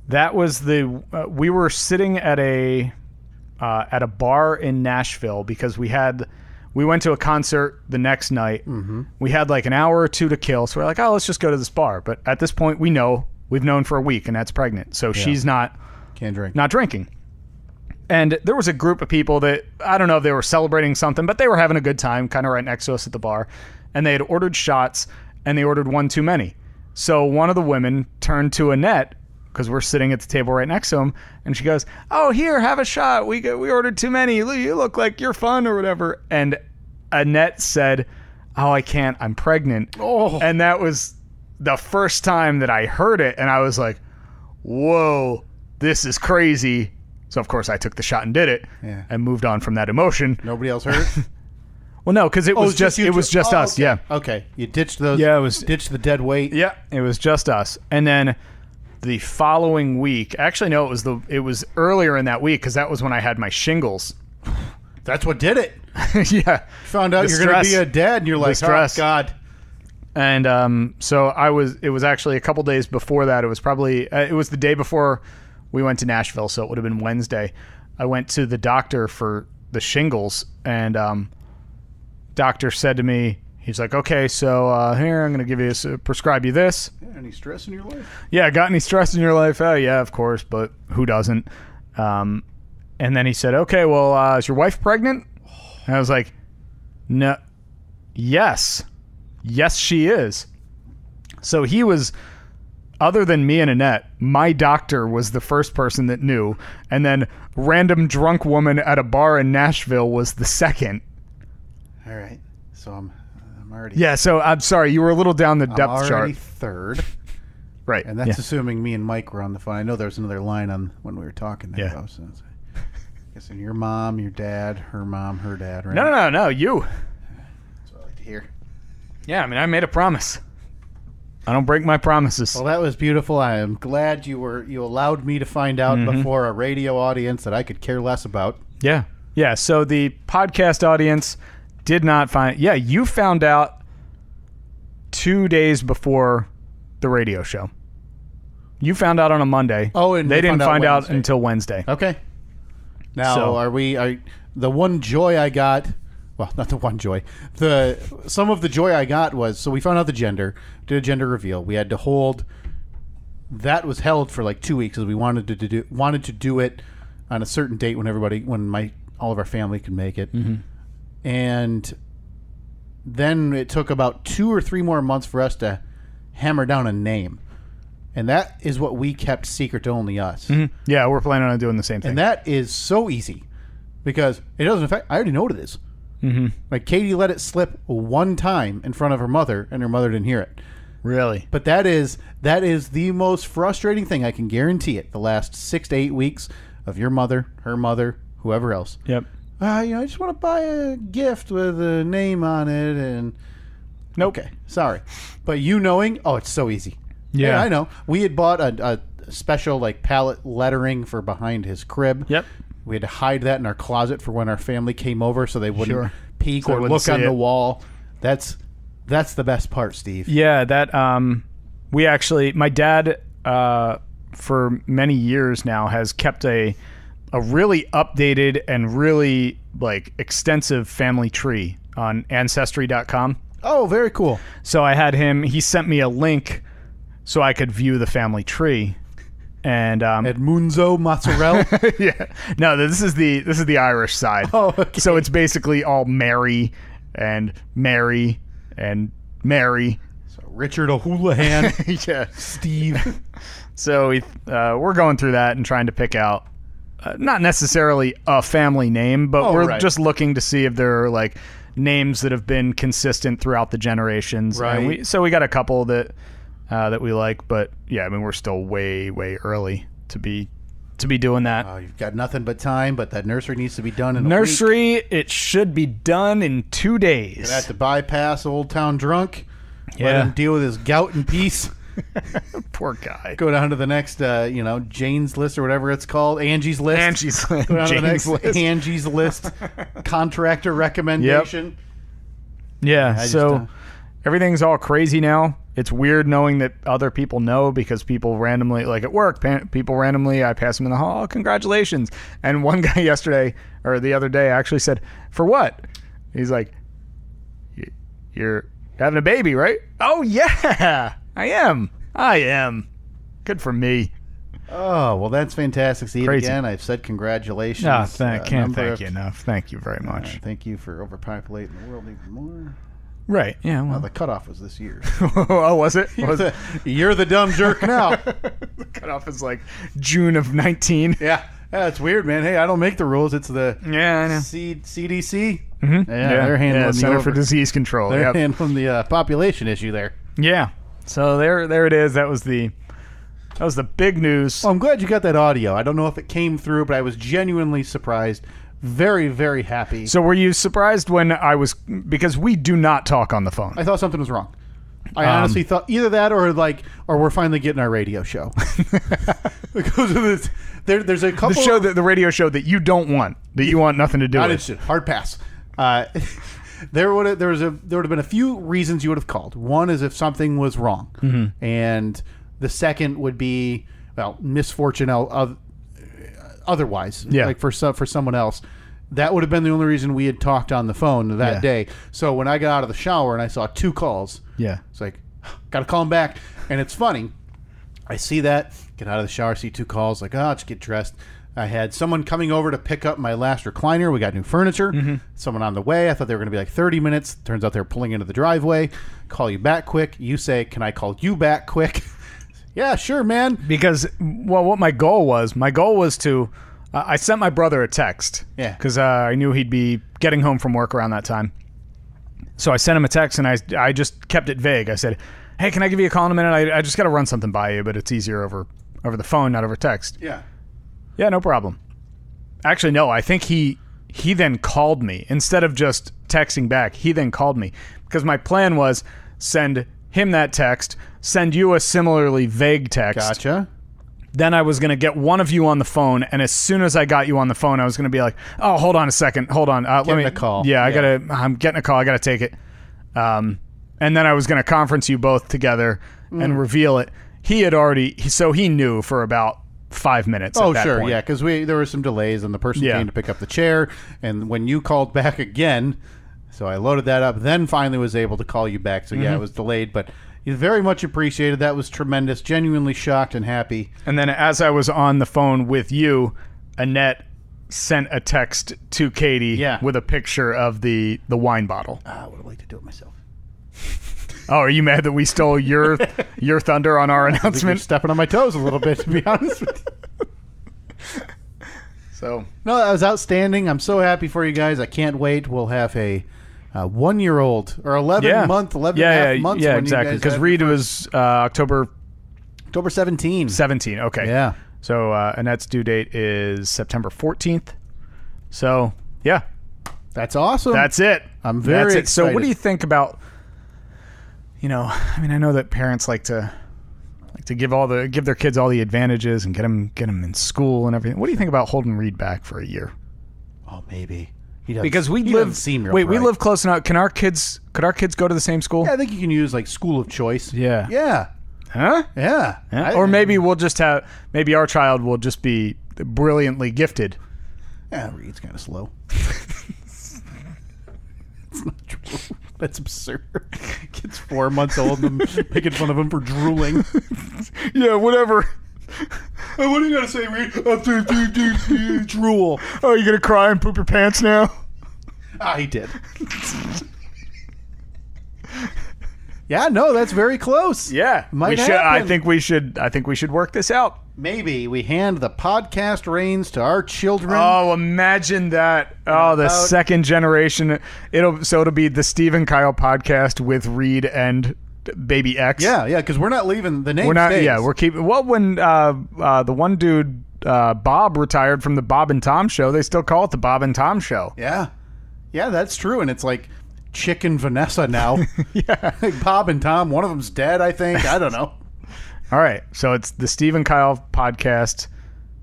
that was we were sitting at a bar in Nashville because we went to a concert the next night. Mm-hmm. We had like an hour or two to kill. So we're like, oh, let's just go to this bar. But at this point, we've known for a week, and that's pregnant. So she's not drinking. And there was a group of people that, I don't know if they were celebrating something, but they were having a good time kind of right next to us at the bar. And they had ordered shots, and they ordered one too many. So one of the women turned to Annette, because we're sitting at the table right next to him, and she goes, oh, here, have a shot. We ordered too many. You look like you're fun or whatever. And Annette said, oh, I can't. I'm pregnant. Oh. And that was the first time that I heard it, and I was like, whoa, this is crazy. So, of course, I took the shot and did it and moved on from that emotion. Nobody else heard it? Well, no, because it was just us. Okay. Yeah. Okay. You ditched those. Yeah, ditched the dead weight. Yeah, it was just us. And then the following week, actually, no, it was earlier in that week because that was when I had my shingles. That's what did it. Yeah. You found out you're going to be a dad, and you're like, oh, God. And so it was actually a couple days before that. It was probably, it was the day before we went to Nashville, so it would have been Wednesday. I went to the doctor for the shingles, and doctor said to me, he's like, okay, so here, I'm going to give you prescribe you this. Yeah, any stress in your life? Yeah, got any stress in your life? Oh, yeah, of course, but who doesn't? And then he said, okay, well, is your wife pregnant? And I was like, no, yes, she is. So he was, other than me and Annette, my doctor was the first person that knew, and then random drunk woman at a bar in Nashville was the second. All right, so I'm already... Yeah, so I'm sorry, you were a little down the depth chart. I'm already third. Right. And that's assuming me and Mike were on the phone. I know there was another line on when we were talking there. Yeah. So guessing your mom, your dad, her mom, her dad, right? No, you. That's what I like to hear. Yeah, I mean, I made a promise. I don't break my promises. Well, that was beautiful. I am glad you allowed me to find out before a radio audience that I could care less about. Yeah. Yeah, so the podcast audience did not find... Yeah, you found out 2 days before the radio show. You found out on a Monday. Oh, and they didn't find out until Wednesday. Okay. Now, the one joy I got... Well, not the one joy. Some of the joy I got was, so we found out the gender, did a gender reveal. We had to hold... That was held for like 2 weeks because we wanted to do it on a certain date when all of our family could make it. Mm-hmm. And then it took about 2 or 3 more months for us to hammer down a name. And that is what we kept secret to only us. Mm-hmm. Yeah, we're planning on doing the same thing. And that is so easy because it doesn't affect... I already know what it is. Mm-hmm. Like Katie let it slip one time in front of her mother, and her mother didn't hear it. Really? But that is the most frustrating thing. I can guarantee it. The last 6 to 8 weeks of your mother, her mother, whoever else. Yep. I just want to buy a gift with a name on it, and nope. Okay, sorry, but you knowing, it's so easy. Yeah, I know. We had bought a special like palette lettering for behind his crib. Yep. We had to hide that in our closet for when our family came over, so they wouldn't peek or look on the wall. That's the best part, Steve. Yeah, that my dad for many years now has kept a really updated and really like extensive family tree on Ancestry.com. Oh, very cool. So I had he sent me a link so I could view the family tree. And Edmunzo Mozzarella. Yeah. No, this is the Irish side. Oh, okay. So it's basically all Mary and Mary and Mary. So Richard O'Houlihan. Yeah. Steve. So we're going through that and trying to pick out not necessarily a family name, but we're right. just looking to see if there are like names that have been consistent throughout the generations. Right. And we got a couple that we like, but yeah, I mean, we're still way early to be doing that. Oh, you've got nothing but time, but that nursery needs to be done in a week. Nursery, it should be done in 2 days. You're gonna have to bypass Old Town Drunk. Yeah. Let him deal with his gout in peace. Poor guy. Go down to the next, Jane's List or whatever it's called. Angie's List. Angie's List. Go down to the Jane's next List. Angie's List contractor recommendation. Yeah, I just, so everything's all crazy now. It's weird knowing that other people know because people randomly, like at work, people randomly, I pass them in the hall, oh, congratulations. And one guy yesterday, or the other day, actually said, for what? He's like, you're having a baby, right? Oh, yeah, I am. Good for me. Oh, well, that's fantastic, Steve. Crazy. Again, I've said congratulations. No, can't thank you enough. Thank you very much. Thank you for overpopulating the world even more. Right, yeah. Well, Well, the cutoff was this year. oh, was it? You're the dumb jerk now. The cutoff is like June of 19. Yeah, it's weird, man. Hey, I don't make the rules. It's the Yeah, I know. CDC. Mm-hmm. Yeah, they're handling the Center for Disease Control. They're Yep. handling the population issue there. Yeah. So there it is. That was the big news. Well, I'm glad you got that audio. I don't know if it came through, but I was genuinely surprised. Very, very happy. So were you surprised when because we do not talk on the phone. I thought something was wrong. I honestly thought either that or we're finally getting our radio show. Because of this, there's a couple The radio show that you don't want, that you want nothing to do Not with. interested. Hard pass. There would have been a few reasons you would have called. One is if something was wrong, and the second would be misfortune of otherwise. Yeah. Like for someone else. That would have been the only reason we had talked on the phone that day. So when I got out of the shower and I saw 2 calls, it's like, got to call them back. And it's funny. I see that, get out of the shower, see 2 calls, like, just get dressed. I had someone coming over to pick up my last recliner. We got new furniture. Someone on the way. I thought they were going to be like 30 minutes. Turns out they were pulling into the driveway. Call you back quick. You say, can I call you back quick? Yeah, sure, man. Because, what my goal was to... I sent my brother a text. Yeah. Because I knew he'd be getting home from work around that time. So I sent him a text, and I just kept it vague. I said, hey, can I give you a call in a minute? I just got to run something by you, but it's easier over the phone, not over text. Yeah. Yeah, no problem. Actually, no, I think he then called me. Instead of just texting back, he then called me. Because my plan was send him that text, send you a similarly vague text. Gotcha. Then I was going to get one of you on the phone, and as soon as I got you on the phone, I was going to be like, oh, hold on a second. Hold on. Let me a call. Yeah, I'm getting a call. I got to take it. And then I was going to conference you both together and reveal it. He had so he knew for about 5 minutes at that point. Yeah, because there were some delays, and the person came to pick up the chair, and when you called back again, so I loaded that up, then finally was able to call you back. So yeah, it was delayed, but you very much appreciated. That was tremendous. Genuinely shocked and happy. And then as I was on the phone with you, Annette sent a text to Katie with a picture of the wine bottle. I would have liked to do it myself. Oh, are you mad that we stole your thunder on our I think you're announcement? stepping on my toes a little bit, to be honest with you. So No, that was outstanding. I'm so happy for you guys. I can't wait. We'll have a 1-year-old or 11 and a half months. Yeah, when exactly. you guys Because had Reed was October 17. 17. Okay. Yeah. So Annette's due date is September 14th. So yeah, That's awesome. that's it. I'm very That's it. So what excited. do you think about? I mean, I know that parents like to give their kids all the advantages and get them in school and everything. What do you think about holding Reed back for a year? Oh, maybe. Because we he live. doesn't seem real Wait, we bright. live close enough. Could our kids go to the same school? Yeah, I think you can use like school of choice. Yeah. Yeah. Huh? Yeah. Or maybe we'll just have. Maybe our child will just be brilliantly gifted. Yeah, Reed's kind of slow. It's not true. That's absurd. Kid's 4 months old and I'm making fun of him for drooling. Yeah, whatever. What do you gotta say, Reed? Drool. Oh, you gonna cry and poop your pants now? He did. Yeah, no, that's very close. Yeah, Might we should. I happen. think we should work this out. maybe we hand the podcast reins to our children. Oh, imagine that. Oh, the second generation. It'll be the Steve and Kyle podcast with Reed and Baby X. Yeah, because we're not leaving the name. We're not. stays. Yeah, we're keeping. Well, when the one dude Bob retired from the Bob and Tom show, they still call it the Bob and Tom show. Yeah, that's true, and it's like Chick and Vanessa now. Yeah, like Bob and Tom. One of them's dead, I think. I don't know. All right, so it's the Steve and Kyle podcast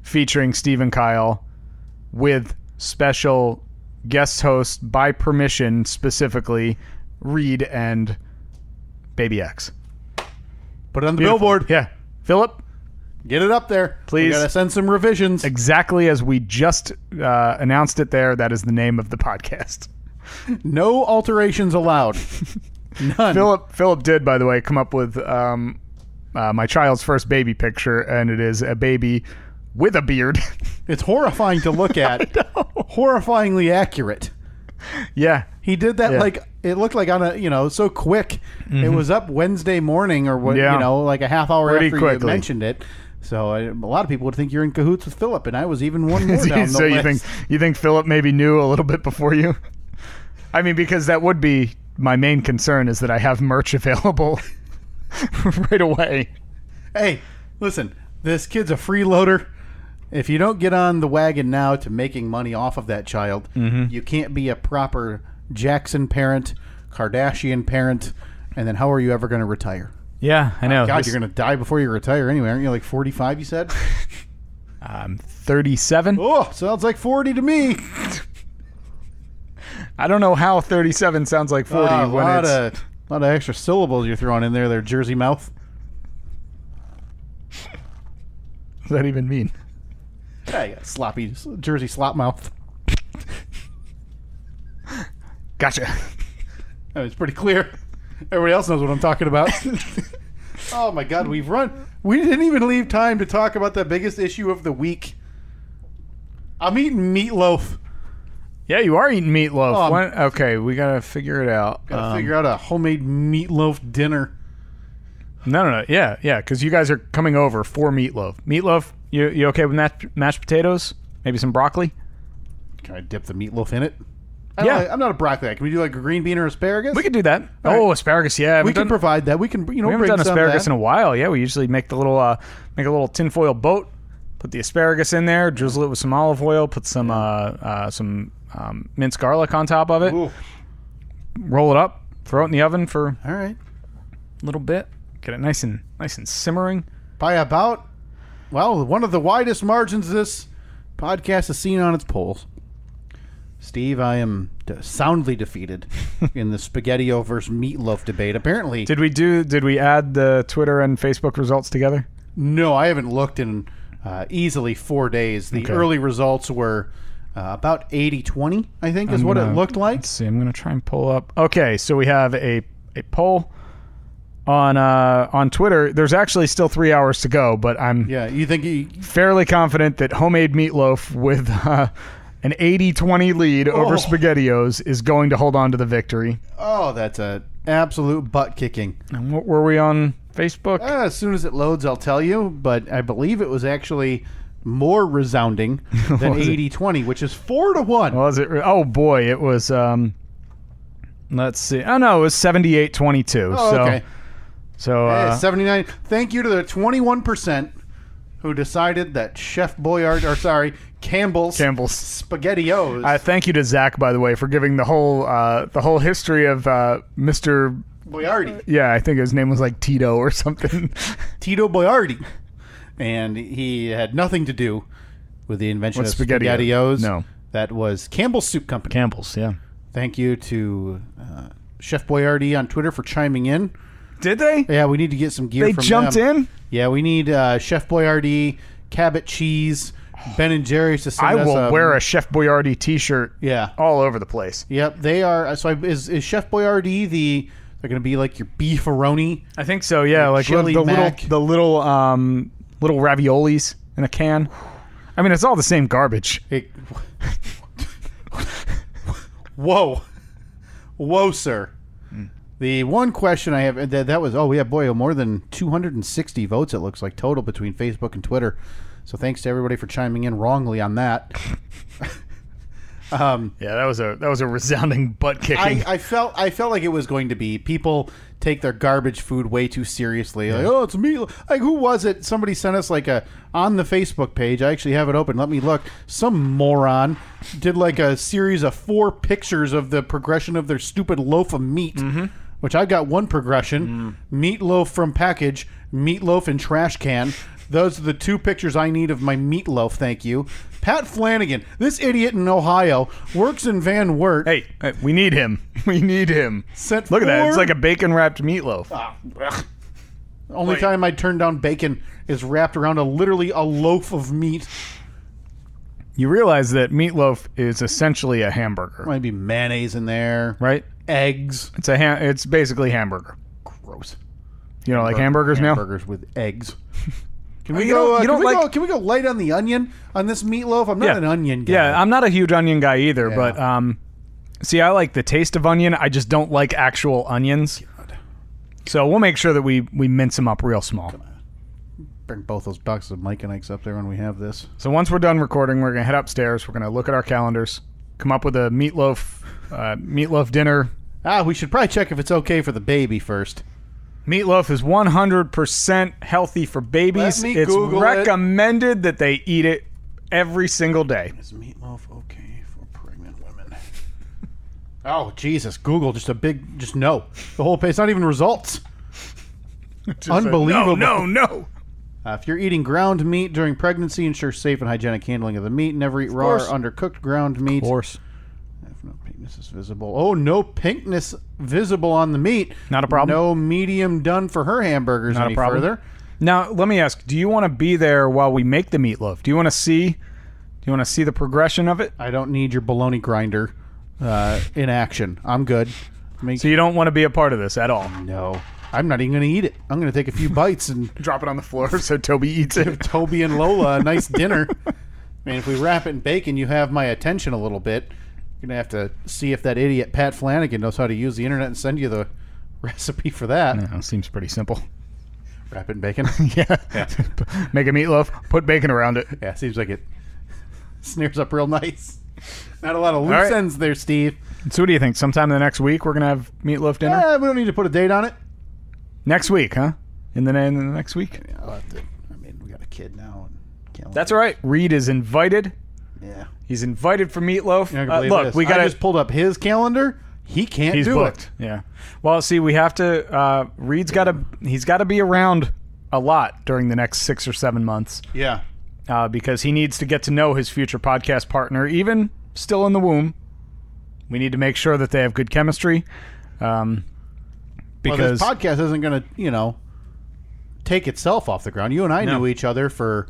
featuring Steve and Kyle with special guest host by permission, specifically Reed and Baby X. Put it on the Beautiful. billboard. Yeah. Philip, Get it up there. Please. We gotta send some revisions. exactly as we just announced it there, that is the name of the podcast. No alterations allowed. None. Philip did, by the way, come up with my child's first baby picture, and it is a baby with a beard. It's horrifying to look at. Horrifyingly accurate. Yeah. He did that like it looked like on a so quick. Mm-hmm. It was up Wednesday morning or what like a half hour Pretty after quickly. you mentioned it. So a lot of people would think you're in cahoots with Philip, and I was even one more down So the list. you think Philip maybe knew a little bit before you? I mean, because that would be my main concern, is that I have merch available right away. Hey, listen, this kid's a freeloader. If you don't get on the wagon now to making money off of that child, you can't be a proper Jackson parent, Kardashian parent, and then how are you ever going to retire? Yeah, I know. God, you're going to die before you retire anyway. Aren't you like 45, you said? I'm 37. Oh, sounds like 40 to me. I don't know how 37 sounds like 40 a when lot it's... of extra syllables you're throwing in there, Jersey mouth. What does that even mean? Yeah, you got sloppy Jersey slop mouth. Gotcha. I mean, it's pretty clear. Everybody else knows what I'm talking about. Oh my God, we didn't even leave time to talk about the biggest issue of the week. I'm eating meatloaf. Yeah, you are eating meatloaf. Oh, okay, we got to figure it out. Gotta figure out a homemade meatloaf dinner. No. Yeah, because you guys are coming over for meatloaf. Meatloaf, you okay with mashed potatoes? Maybe some broccoli? Can I dip the meatloaf in it? Yeah. I'm not a broccoli guy. Can we do like a green bean or asparagus? We could do that. All right. Asparagus, yeah. We can provide that. We can, we haven't bring done some asparagus of in a while. Yeah, we usually make a little tinfoil boat, put the asparagus in there, drizzle it with some olive oil, put some minced garlic on top of it, Ooh. roll it up, throw it in the oven for All right. a little bit, get it nice and simmering. By about, one of the widest margins this podcast has seen on its polls. Steve, I am soundly defeated in the SpaghettiO versus meatloaf debate. Apparently, Did we add the Twitter and Facebook results together? no, I haven't looked in easily 4 days. The Okay. early results were about 80-20, I think, is what it looked like. Let's see. I'm going to try and pull up. Okay, so we have a poll on Twitter. There's actually still 3 hours to go, but I'm Yeah, you think fairly confident that homemade meatloaf with an 80-20 lead over SpaghettiOs is going to hold on to the victory. Oh, that's a absolute butt kicking. And what were we on Facebook? As soon as it loads, I'll tell you, but I believe it was actually more resounding than 80-20, which is 4-1. Was it? Oh boy, it was. Let's see. Oh no, it was 78-22. Oh, okay. So 79. Thank you to the 21% who decided that Campbell's SpaghettiOs. I thank you to Zach, by the way, for giving the whole history of Mr. Boiardi. Yeah, I think his name was like Tito or something. Tito Boiardi. And he had nothing to do with the invention of SpaghettiOs. No. That was Campbell's Soup Company. Campbell's, yeah. Thank you to Chef Boiardi on Twitter for chiming in. Did they? Yeah, we need to get some gear They from jumped them. in? Yeah, we need Chef Boiardi, Cabot Cheese, Ben and Jerry's to send I us will wear a Chef Boyardee t-shirt all over the place. Yep, they are. So is Chef Boyardee they're going to be like your beefaroni? I think so, yeah. Like chili the mac. little raviolis in a can. I mean, it's all the same garbage. Whoa, sir. The one question I have, that was, more than 260 votes, it looks like, total between Facebook and Twitter. So thanks to everybody for chiming in wrongly on that. Yeah, that was a resounding butt kicking. I felt like it was going to be. People take their garbage food way too seriously. Like, oh, it's meatloaf. Like, who was it? Somebody sent us on the Facebook page. I actually have it open. Let me look. Some moron did a series of 4 pictures of the progression of their stupid loaf of meat, which I got one progression. Meatloaf from package, meatloaf in trash can. Those are the 2 pictures I need of my meatloaf, thank you. Pat Flanagan, this idiot in Ohio, works in Van Wert. Hey, we need him. We need him. Look at that. It's like a bacon-wrapped meatloaf. Only time I'd turn down bacon is wrapped around literally a loaf of meat. You realize that meatloaf is essentially a hamburger. Might be mayonnaise in there. Right? Eggs. It's basically hamburger. Gross. You don't like hamburgers now? Hamburgers with eggs. Can we Can we go light on the onion on this meatloaf? I'm not an onion guy. Yeah, I'm not a huge onion guy either, but see, I like the taste of onion. I just don't like actual onions. God. So we'll make sure that we mince them up real small. Bring both those boxes of Mike and Ike's up there when we have this. So once we're done recording, we're going to head upstairs. We're going to look at our calendars, come up with a meatloaf dinner. We should probably check if it's okay for the baby first. Meatloaf is 100% healthy for babies. It's recommended that they eat it every single day. Is meatloaf okay for pregnant women? Oh, Jesus. Google, just no. The whole page, it's not even results. Unbelievable. No. If you're eating ground meat during pregnancy, ensure safe and hygienic handling of the meat. Never eat raw or undercooked ground meat. Of course. If no pinkness is visible. Oh, no pinkness visible on the meat. Not a problem. No medium done for her hamburgers. Not any a problem. Further. Now, let me ask, do you want to be there while we make the meatloaf? Do you want to see the progression of it? I don't need your bologna grinder in action. I'm good. So you don't want to be a part of this at all? No. I'm not even going to eat it. I'm going to take a few bites and drop it on the floor so Toby eats it. Give Toby and Lola a nice dinner. I mean, if we wrap it in bacon, you have my attention a little bit. You're going to have to see if that idiot Pat Flanagan knows how to use the internet and send you the recipe for that. No, seems pretty simple. Wrap it in bacon? Yeah. Make a meatloaf, put bacon around it. Yeah, seems like it snares up real nice. Not a lot of loose ends there, Steve. So what do you think? Sometime in the next week we're going to have meatloaf dinner? We don't need to put a date on it. Next week, huh? In the next week? Yeah, I'll have to. I mean, we got a kid now. And that's all right. Reed is invited. Yeah. He's invited for meatloaf. Look, I just pulled up his calendar. He can't do booked. It. Yeah. Well, see, we have to. Reed's got to. He's got to be around a lot during the next 6 or 7 months. Yeah. Because he needs to get to know his future podcast partner, even still in the womb. We need to make sure that they have good chemistry. Because this podcast isn't going to, take itself off the ground. You and I knew each other for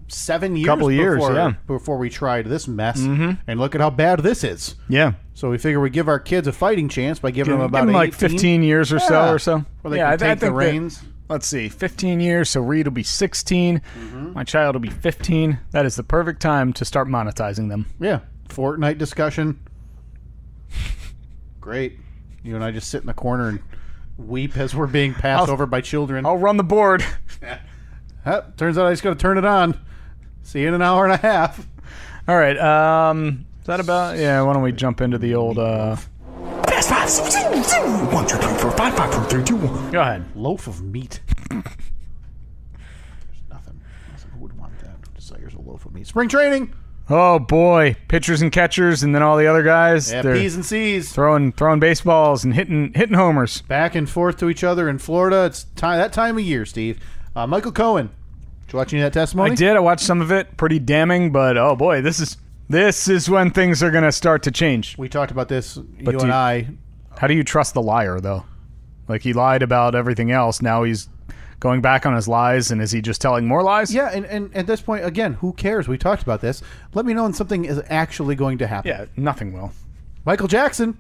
7 years. Before we tried this mess, and look at how bad this is. Yeah. So we figure we give our kids a fighting chance by giving them about 18. Like 15 years or so. Where they can take the reins. Let's see, 15 years, so Reed will be 16. My child will be 15. That is the perfect time to start monetizing them. Yeah. Fortnite discussion. Great. You and I just sit in the corner and weep as we're being passed over by children. I'll run the board. Turns out I just got to turn it on. See you in an hour and a half. All right. Is that about? Yeah. Why don't we jump into the old? Fast 5, 1, 2, 3, 4, 5, 5, 4, 3, 2, 1. Go ahead. Loaf of meat. There's nothing. Who would want that? Desires a loaf of meat. Spring training. Oh boy, pitchers and catchers, and then all the other guys. Yeah, P's and C's. Throwing baseballs and hitting homers back and forth to each other in Florida. It's that time of year, Steve. Michael Cohen. Did you watch any of that testimony? I did. I watched some of it. Pretty damning, but oh boy, this is when things are going to start to change. We talked about this, but you and I. How do you trust the liar, though? Like, he lied about everything else. Now he's going back on his lies, and is he just telling more lies? Yeah, and at this point, again, who cares? We talked about this. Let me know when something is actually going to happen. Yeah, nothing will. Michael Jackson.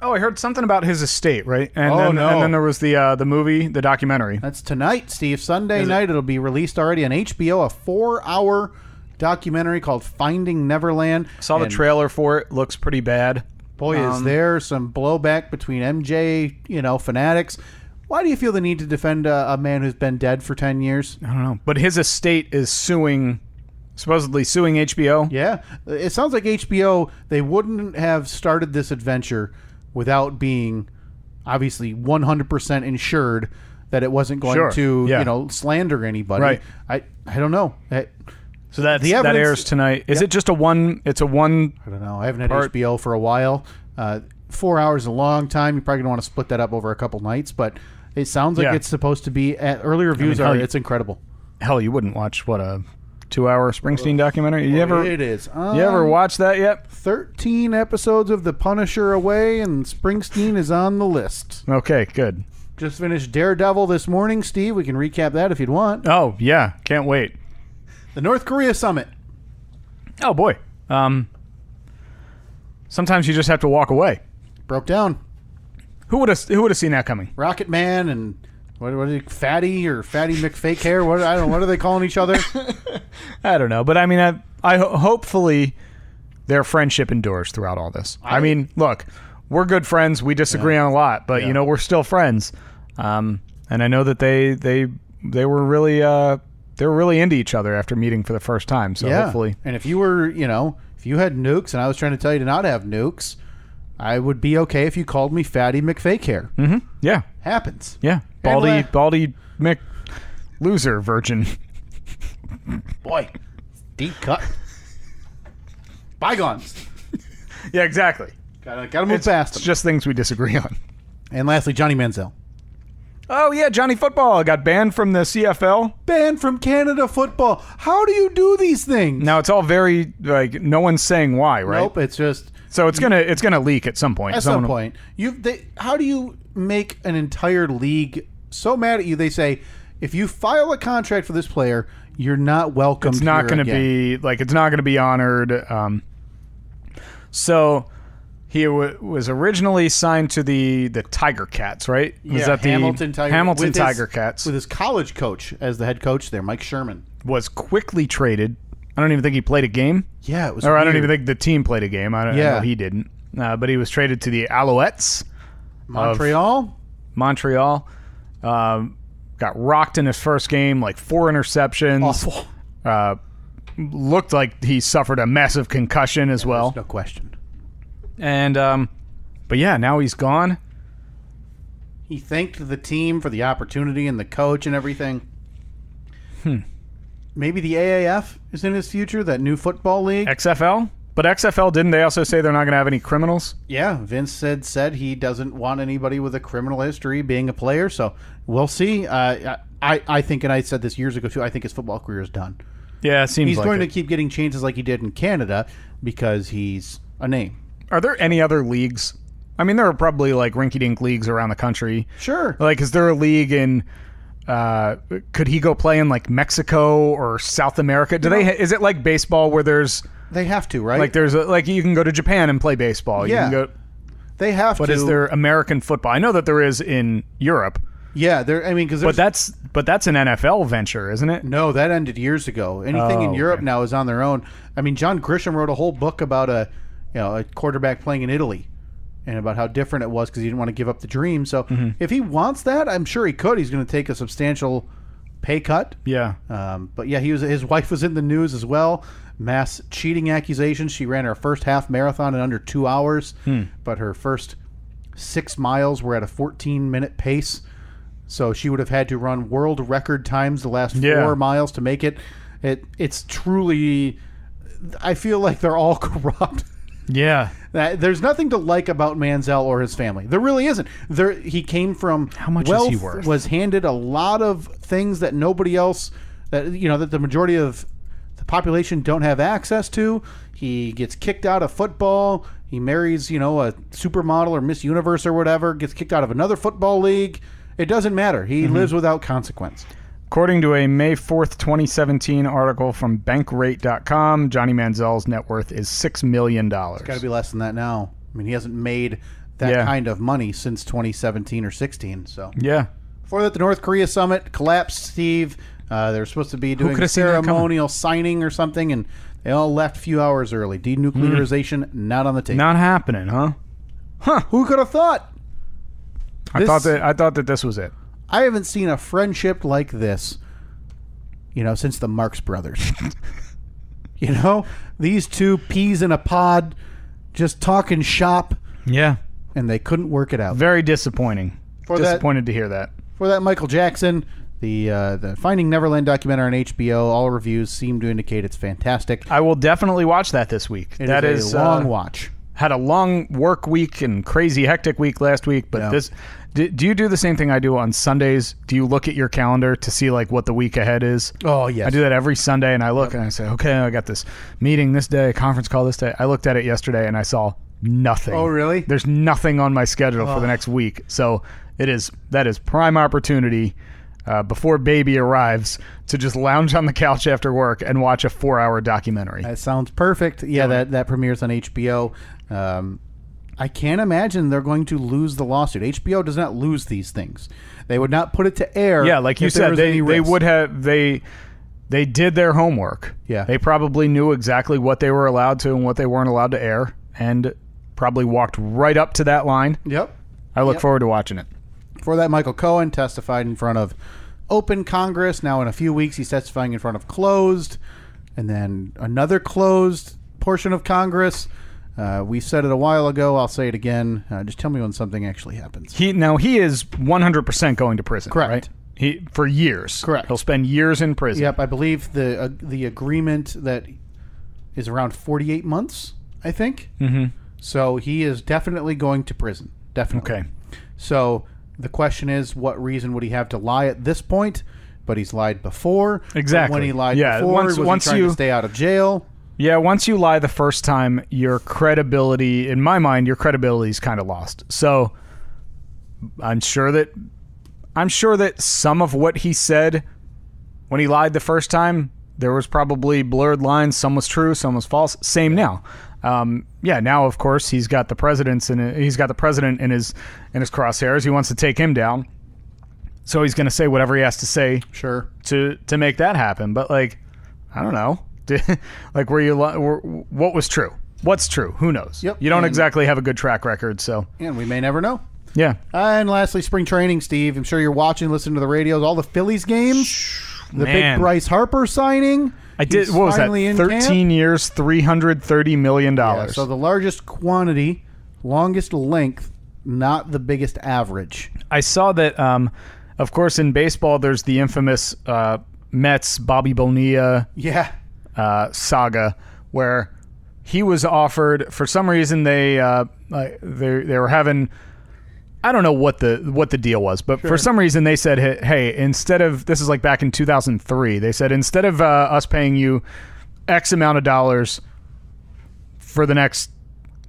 Oh, I heard something about his estate, right? And then there was the movie, the documentary. That's tonight, Steve. Sunday night. It'll be released already on HBO, a 4-hour documentary called Finding Neverland. Saw the trailer for it. Looks pretty bad. Boy, is there some blowback between MJ, fanatics. Why do you feel the need to defend a man who's been dead for 10 years? I don't know. But his estate is supposedly suing HBO. Yeah. It sounds like HBO, they wouldn't have started this adventure without being obviously 100% insured that it wasn't going to, slander anybody. Right. I don't know. So that airs tonight. Is it just a one? It's a one. I don't know. I haven't had HBO for a while. 4 hours is a long time. You're probably going to want to split that up over a couple nights, but it sounds like it's supposed to be. Early reviews it's incredible. Hell, you wouldn't watch a 2-hour Springsteen documentary? It is. You ever watched that yet? 13 episodes of The Punisher away, and Springsteen is on the list. Okay, good. Just finished Daredevil this morning, Steve. We can recap that if you'd want. Oh, yeah. Can't wait. The North Korea summit. Oh, boy. Sometimes you just have to walk away. Broke down. Who would have seen that coming? Rocket Man and what are they, Fatty or Fatty McFake Hair? I don't know. What are they calling each other? I don't know, but I mean, I hopefully their friendship endures throughout all this. I mean, look, we're good friends. We disagree on a lot, but we're still friends. And I know that they were really into each other after meeting for the first time. So hopefully, and if you were, if you had nukes, and I was trying to tell you to not have nukes, I would be okay if you called me Fatty McFake Hair. Mm-hmm. Yeah, happens. Yeah, baldy Mc loser virgin. Boy, deep cut. Bygones. Yeah, exactly. Gotta move past them. It's just things we disagree on. And lastly, Johnny Manziel. Oh, yeah, Johnny Football got banned from the CFL. Banned from Canada football. How do you do these things? Now, it's all very, no one's saying why, right? Nope, it's just... So it's gonna leak at some point. At some point. How do you make an entire league so mad at you, they say, if you file a contract for this player, you're not welcome It's not going to be, it's not going to be honored. So... He was originally signed to the Tiger Cats, right? Was that the Hamilton Tiger Cats. With his college coach as the head coach there, Mike Sherman. Was quickly traded. I don't even think he played a game. Yeah, it was Or weird. I don't even think the team played a game. I know he didn't. But he was traded to the Alouettes. Montreal? Montreal. Got rocked in his first game, 4 interceptions. Awful. Looked like he suffered a massive concussion as well. No question. And, but yeah, now he's gone. He thanked the team for the opportunity and the coach and everything. Maybe the AAF is in his future, that new football league. XFL? But XFL, didn't they also say they're not going to have any criminals? Yeah, Vince said he doesn't want anybody with a criminal history being a player, so we'll see. I think, and I said this years ago too, I think his football career is done. Yeah, it seems he's like going to keep getting chances like he did in Canada because he's a name. Are there any other leagues? I mean, there are probably rinky-dink leagues around the country. Sure. Is there a league in? Could he go play in Mexico or South America? Is it like baseball where there's? They have to, right? There's you can go to Japan and play baseball. Yeah. You can go. They have to. But is there American football? I know that there is in Europe. Yeah, because but that's an NFL venture, isn't it? No, that ended years ago. Anything in Europe now is on their own. I mean, John Grisham wrote a whole book about a quarterback playing in Italy and about how different it was because he didn't want to give up the dream. So if he wants that, I'm sure he could. He's going to take a substantial pay cut. Yeah. But yeah, his wife was in the news as well. Mass cheating accusations. She ran her first half marathon in under 2 hours, but her first 6 miles were at a 14-minute pace. So she would have had to run world record times the last 4 miles to make it. It's truly... I feel like they're all corrupt. Yeah. There's nothing to like about Manziel or his family. There really isn't. He came from how much wealth, is he worth? Was handed a lot of things that nobody else, that the majority of the population don't have access to. He gets kicked out of football. He marries, a supermodel or Miss Universe or whatever, gets kicked out of another football league. It doesn't matter. He lives without consequence. According to a May 4th, 2017 article from Bankrate.com, Johnny Manziel's net worth is $6 million. It's got to be less than that now. I mean, he hasn't made that kind of money since 2017 or 16. So yeah. Before that, the North Korea summit collapsed, Steve. They were supposed to be doing a ceremonial signing or something, and they all left a few hours early. Denuclearization, not on the table. Not happening, huh? Huh. Who could have thought? I thought that this was it. I haven't seen a friendship like this, since the Marx Brothers. These two peas in a pod just talking shop. Yeah. And they couldn't work it out. Very disappointing. Disappointed to hear that. For that Michael Jackson, the Finding Neverland documentary on HBO, all reviews seem to indicate it's fantastic. I will definitely watch that this week. That is a long watch. Had a long work week and crazy hectic week last week, but this... Do you do the same thing I do on Sundays? Do you look at your calendar to see like what the week ahead is? Oh, yes. I do that every Sunday, and I look and I say, okay, I got this meeting this day, conference call this day. I looked at it yesterday, and I saw nothing. Oh, really? There's nothing on my schedule for the next week. So that is prime opportunity before baby arrives to just lounge on the couch after work and watch a 4-hour documentary. That sounds perfect. Yeah, that premieres on HBO. I can't imagine they're going to lose the lawsuit. HBO does not lose these things. They would not put it to air. Yeah, like you said, they would have they did their homework. Yeah. They probably knew exactly what they were allowed to and what they weren't allowed to air, and probably walked right up to that line. Yep. I look forward to watching it. For that, Michael Cohen testified in front of open Congress. Now in a few weeks, he's testifying in front of closed, and then another closed portion of Congress. We said it a while ago. I'll say it again. Just tell me when something actually happens. He is 100% going to prison. Correct. Right? For years. Correct. He'll spend years in prison. Yep. I believe the agreement that is around 48 months, I think. Mm-hmm. So he is definitely going to prison. Definitely. Okay. So the question is, what reason would he have to lie at this point? But he's lied before. Exactly. When he lied before, was he trying to stay out of jail? Yeah, once you lie the first time, your credibility, in my mind, your credibility is kind of lost. So I'm sure that some of what he said when he lied the first time, there was probably blurred lines. Some was true, some was false. Same now. Now of course he's got the president in his crosshairs. He wants to take him down, so he's going to say whatever he has to say. Sure. To make that happen, but I don't know. Like what was true? What's true? Who knows? Yep. You don't exactly have a good track record, so. And we may never know. Yeah. And lastly, spring training, Steve. I'm sure you're watching, listening to the radios, all the Phillies games. The big Bryce Harper signing. I did. What was that? 13 years, $330 million. Yeah, so the largest quantity, longest length, not the biggest average. I saw that, of course, in baseball, there's the infamous Mets, Bobby Bonilla. Yeah. Saga, where he was offered, for some reason they were having, I don't know what the deal was, but for some reason they said, hey, instead of, this is like back in 2003, they said instead of us paying you X amount of dollars for the next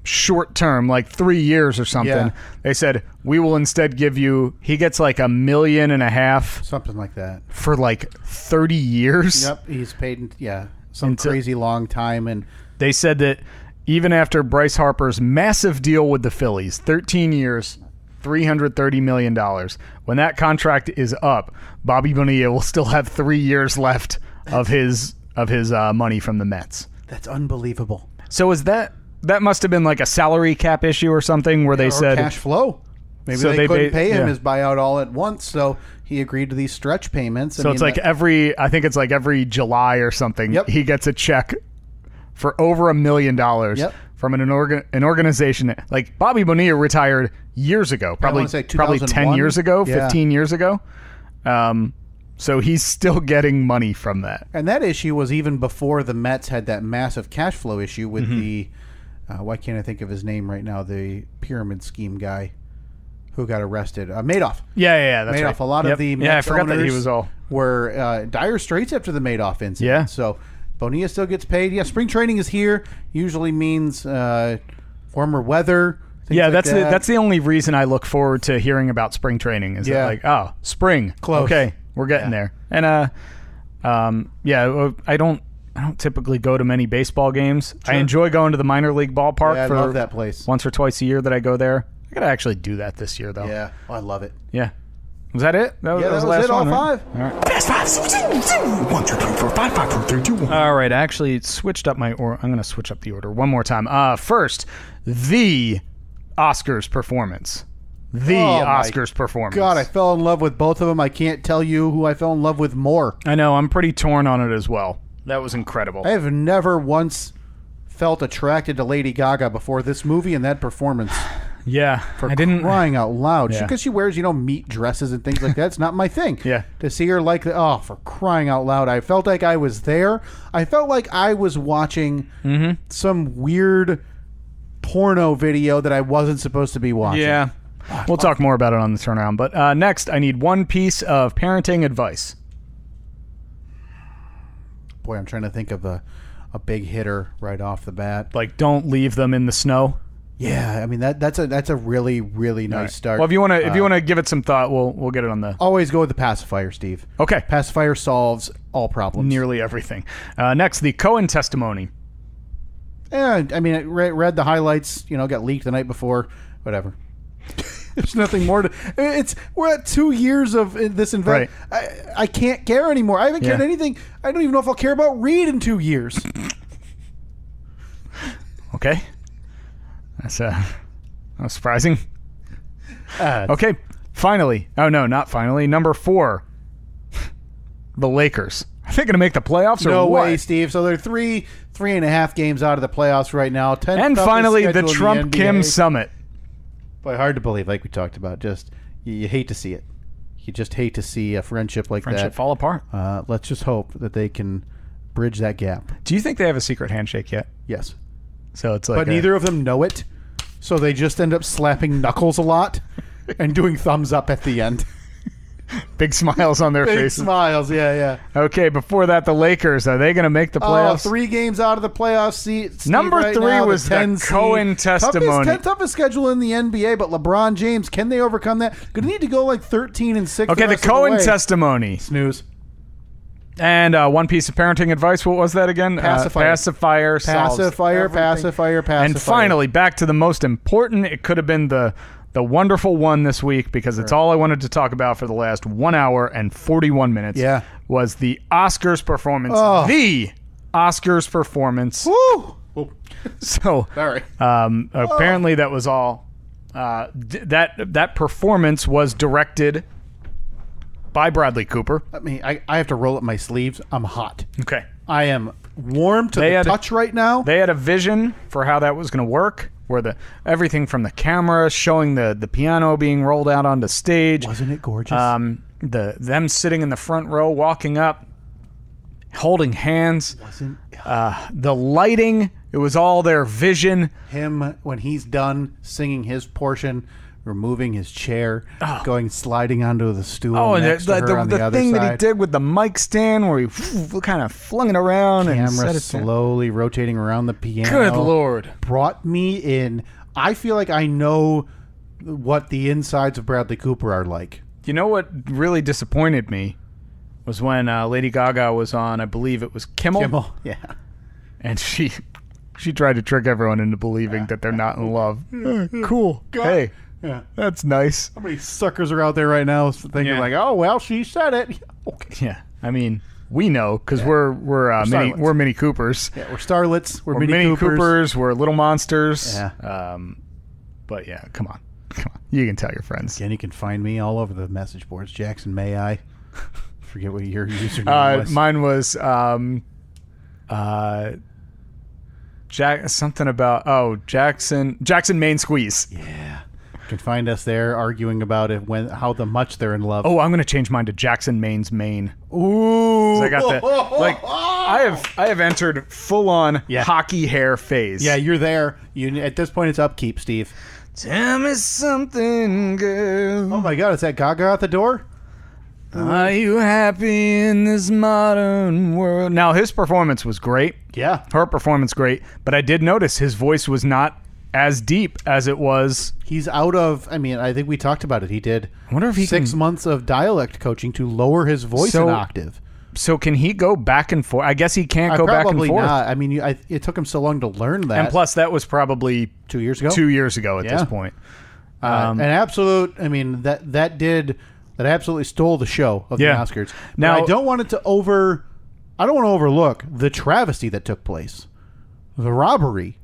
short term, like 3 years or something, they said we will instead give you, he gets like $1.5 million, something like that, for like 30 years. Yep, he's paid some crazy long time. And they said that even after Bryce Harper's massive deal with the Phillies, 13 years, $330 million, when that contract is up, Bobby Bonilla will still have 3 years left of his money from the Mets. That's unbelievable. So is that must have been like a salary cap issue or something where they said cash flow. Maybe so they couldn't pay him his buyout all at once, so he agreed to these stretch payments. So it's like every July or something, he gets a check for over $1 million from an organization. Like Bobby Bonilla retired years ago, probably 10 years ago, 15 years ago. So he's still getting money from that. And that issue was even before the Mets had that massive cash flow issue with the, why can't I think of his name right now, the pyramid scheme guy who got arrested. Madoff. Yeah, that's Madoff. right. A lot of the Mets I forgot that he was were dire straits after the Madoff incident. Yeah. So Bonilla still gets paid. Yeah, spring training is here. Usually means warmer weather. That's the only reason I look forward to hearing about spring training is that like, oh, spring. Close. Okay, we're getting there. And I don't typically go to many baseball games. Sure. I enjoy going to the minor league ballpark. I love that place. Once or twice a year that I go there. I gotta actually do that this year though. Yeah, I love it. Yeah. Was that it? That was the last one, all right? 5. All right. Fast 5, 1, 2, 3, 4, 5, 5, 4, 3, 2, 1. All right, I actually switched up I'm going to switch up the order one more time. First, the Oscars performance. The Oh, my Oscars performance. God, I fell in love with both of them. I can't tell you who I fell in love with more. I know, I'm pretty torn on it as well. That was incredible. I have never once felt attracted to Lady Gaga before this movie and that performance. Yeah, I didn't crying out loud. Yeah. Because she wears, meat dresses and things like that. It's not my thing. Yeah. To see her like that, for crying out loud. I felt like I was there. I felt like I was watching some weird porno video that I wasn't supposed to be watching. Yeah. We'll talk more about it on the turnaround. But next, I need one piece of parenting advice. Boy, I'm trying to think of a big hitter right off the bat. Like, don't leave them in the snow. Yeah, I mean that's a really, really nice start. Well, if you want to give it some thought, we'll get it on the. Always go with the pacifier, Steve. Okay. Pacifier solves all problems. Nearly everything. Next, the Cohen testimony. Yeah, I mean, I read the highlights. Got leaked the night before. Whatever. There's nothing more to. We're at 2 years of this event. Right. I can't care anymore. I haven't cared anything. I don't even know if I'll care about Reed in 2 years. Okay. That's surprising. Okay. Finally. Oh no, not finally. Number 4. The Lakers. Are they going to make the playoffs or No what? way, Steve. So they're 3.5 games out of the playoffs right now. 10th And toughest finally, the schedule in Trump NBA. Kim summit. Boy, hard to believe, like we talked about. Just you hate to see it. You just hate to see a friendship like that fall apart. Let's just hope that they can bridge that gap. Do you think they have a secret handshake yet? Yes, So it's like, but neither of them know it, so they just end up slapping knuckles a lot and doing thumbs up at the end. big smiles on their Big faces. smiles, yeah. Okay, before that, the Lakers. Are they going to make the playoffs? 3 games out of the playoff seat. Number right 3 now, was the 10 seed. Cohen testimony. Toughest schedule in the NBA, but LeBron James, can they overcome that? Going to need to go like 13-6. Okay, the Cohen testimony. Snooze. And one piece of parenting advice. What was that again? Pacifier. Pacifier. Pacifier. And finally, back to the most important. It could have been the wonderful one this week because it's all I wanted to talk about for the last 1 hour and 41 minutes. Yeah. Was the Oscars performance. Oh. The Oscars performance. Woo! So, Sorry. apparently that was all. That performance was directed by Bradley Cooper. I have to roll up my sleeves. I'm hot. Okay. I am warm to the touch right now. They had a vision for how that was going to work, where everything from the camera showing the piano being rolled out onto stage. Wasn't it gorgeous? Them sitting in the front row, walking up, holding hands. The lighting, it was all their vision. Him, when he's done singing his portion, removing his chair, sliding onto the stool next to her on the other thing side. that he did with the mic stand where he kind of flung it around and Camera set it slowly rotating around the piano. Good Lord. Brought me in. I feel like I know what the insides of Bradley Cooper are like. You know what really disappointed me was when Lady Gaga was on, I believe it was Kimmel. Yeah. And she tried to trick everyone into believing that they're not in love. Cool. Hey. Yeah. That's nice. How many suckers are out there right now thinking like, oh, well, she said it. Okay. Yeah. I mean, we know because we're Mini Coopers. Yeah, we're starlets. We're Mini Coopers. We're little monsters. Yeah. But yeah, come on. You can tell your friends. Again, you can find me all over the message boards. Jackson, may I? Forget what your username was. Mine was Jackson Main Squeeze. Yeah. You can find us there arguing about it how much they're in love. Oh, I'm gonna change mine to Jackson Main's Main. Ooh. I got that. Like I have entered full on hockey hair phase. Yeah, you're there. At this point, it's upkeep, Steve. Tell me something, girl. Oh my God, is that Gaga at the door? Are you happy in this modern world? Now, his performance was great. Yeah. Her performance great. But I did notice his voice was not as deep as it was. He's out of, I think we talked about it. He did I wonder if he 6 months of dialect coaching to lower his voice an octave. So can he go back and forth? I guess he can't go back and forth. Probably not. it took him so long to learn that. And plus, that was probably 2 years ago. 2 years ago at this point. An absolute. That absolutely stole the show of the Oscars. Now I don't want to overlook the travesty that took place, the robbery,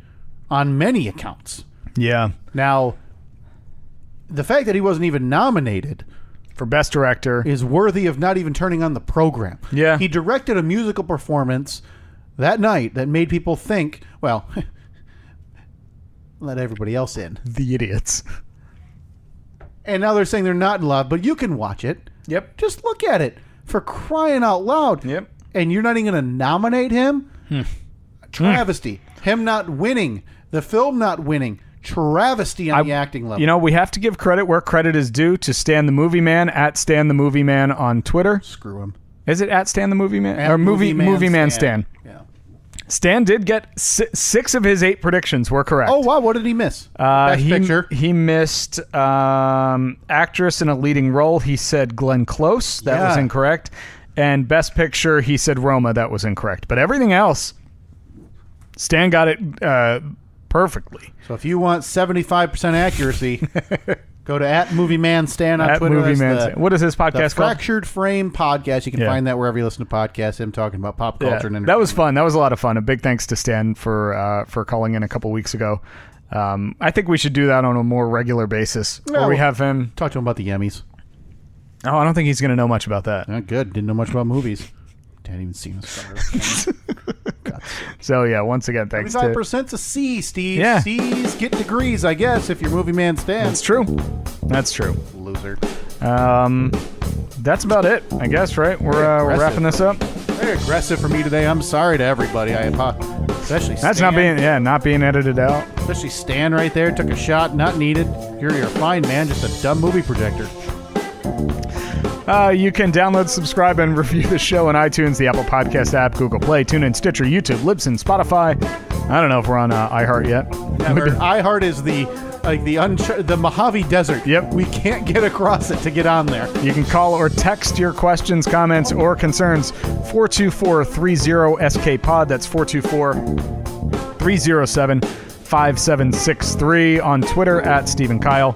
on many accounts. Yeah. Now, the fact that he wasn't even nominated for Best Director is worthy of not even turning on the program. Yeah. He directed a musical performance that night that made people think, well, let everybody else in. The idiots. And now they're saying they're not in love, but you can watch it. Yep. Just look at it. For crying out loud. Yep. And you're not even going to nominate him? Travesty. Him not winning. The film not winning. Travesty on the acting level. You know, we have to give credit where credit is due to Stan the Movie Man at Stan the Movie Man on Twitter. Screw him. Is it at Stan the Movie Man? At Or Movie Man Stan. Yeah. Stan did get 6 of his 8 predictions were correct. Oh, wow. What did he miss? Best picture. He missed actress in a leading role. He said Glenn Close. That was incorrect. And Best Picture, he said Roma. That was incorrect. But everything else, Stan got it perfectly. So if you want 75% accuracy, go to @MovieManStan on Twitter. What is his podcast called? Fractured Frame Podcast. You can find that wherever you listen to podcasts. Him talking about pop culture and entertainment. That was fun. That was a lot of fun. A big thanks to Stan for calling in a couple weeks ago. I think we should do that on a more regular basis. Where we have him talk to him about the Emmys. Oh, I don't think he's going to know much about that. Not good. Didn't know much about movies. Hadn't even seen this. So yeah, once again, thanks. 75%'s a C, Steve. Yeah. C's get degrees, I guess, if you're Movie Man Stan. That's true. That's true. Loser. That's about it, I guess. Right? We're wrapping this up. Very aggressive for me today. I'm sorry to everybody. I apologize. Especially that's Stan. not being edited out. Especially Stan right there. Took a shot, not needed. You're fine, man. Just a dumb movie projector. You can download, subscribe, and review the show on iTunes, the Apple Podcast app, Google Play, TuneIn, Stitcher, YouTube, Libsyn, Spotify. I don't know if we're on iHeart yet. iHeart is the Mojave Desert. Yep. We can't get across it to get on there. You can call or text your questions, comments, or concerns 424-30-SK-POD. That's 424-307-5763. On Twitter @Stephen Kyle.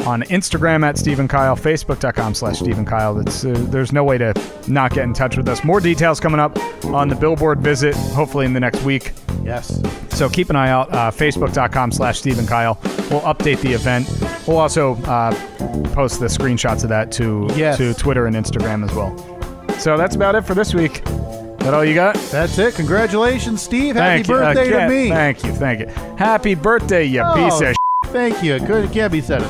On Instagram @Stephen Kyle, Facebook.com/Stephen Kyle. There's no way to not get in touch with us. More details coming up on the Billboard visit, hopefully in the next week. Yes. So keep an eye out. Facebook.com/Stephen Kyle. We'll update the event. We'll also post the screenshots of that to Twitter and Instagram as well. So that's about it for this week. Is that all you got? That's it. Congratulations, Steve. Happy birthday to me. Thank you. Happy birthday, you piece of Thank you. Good. Gabby said it.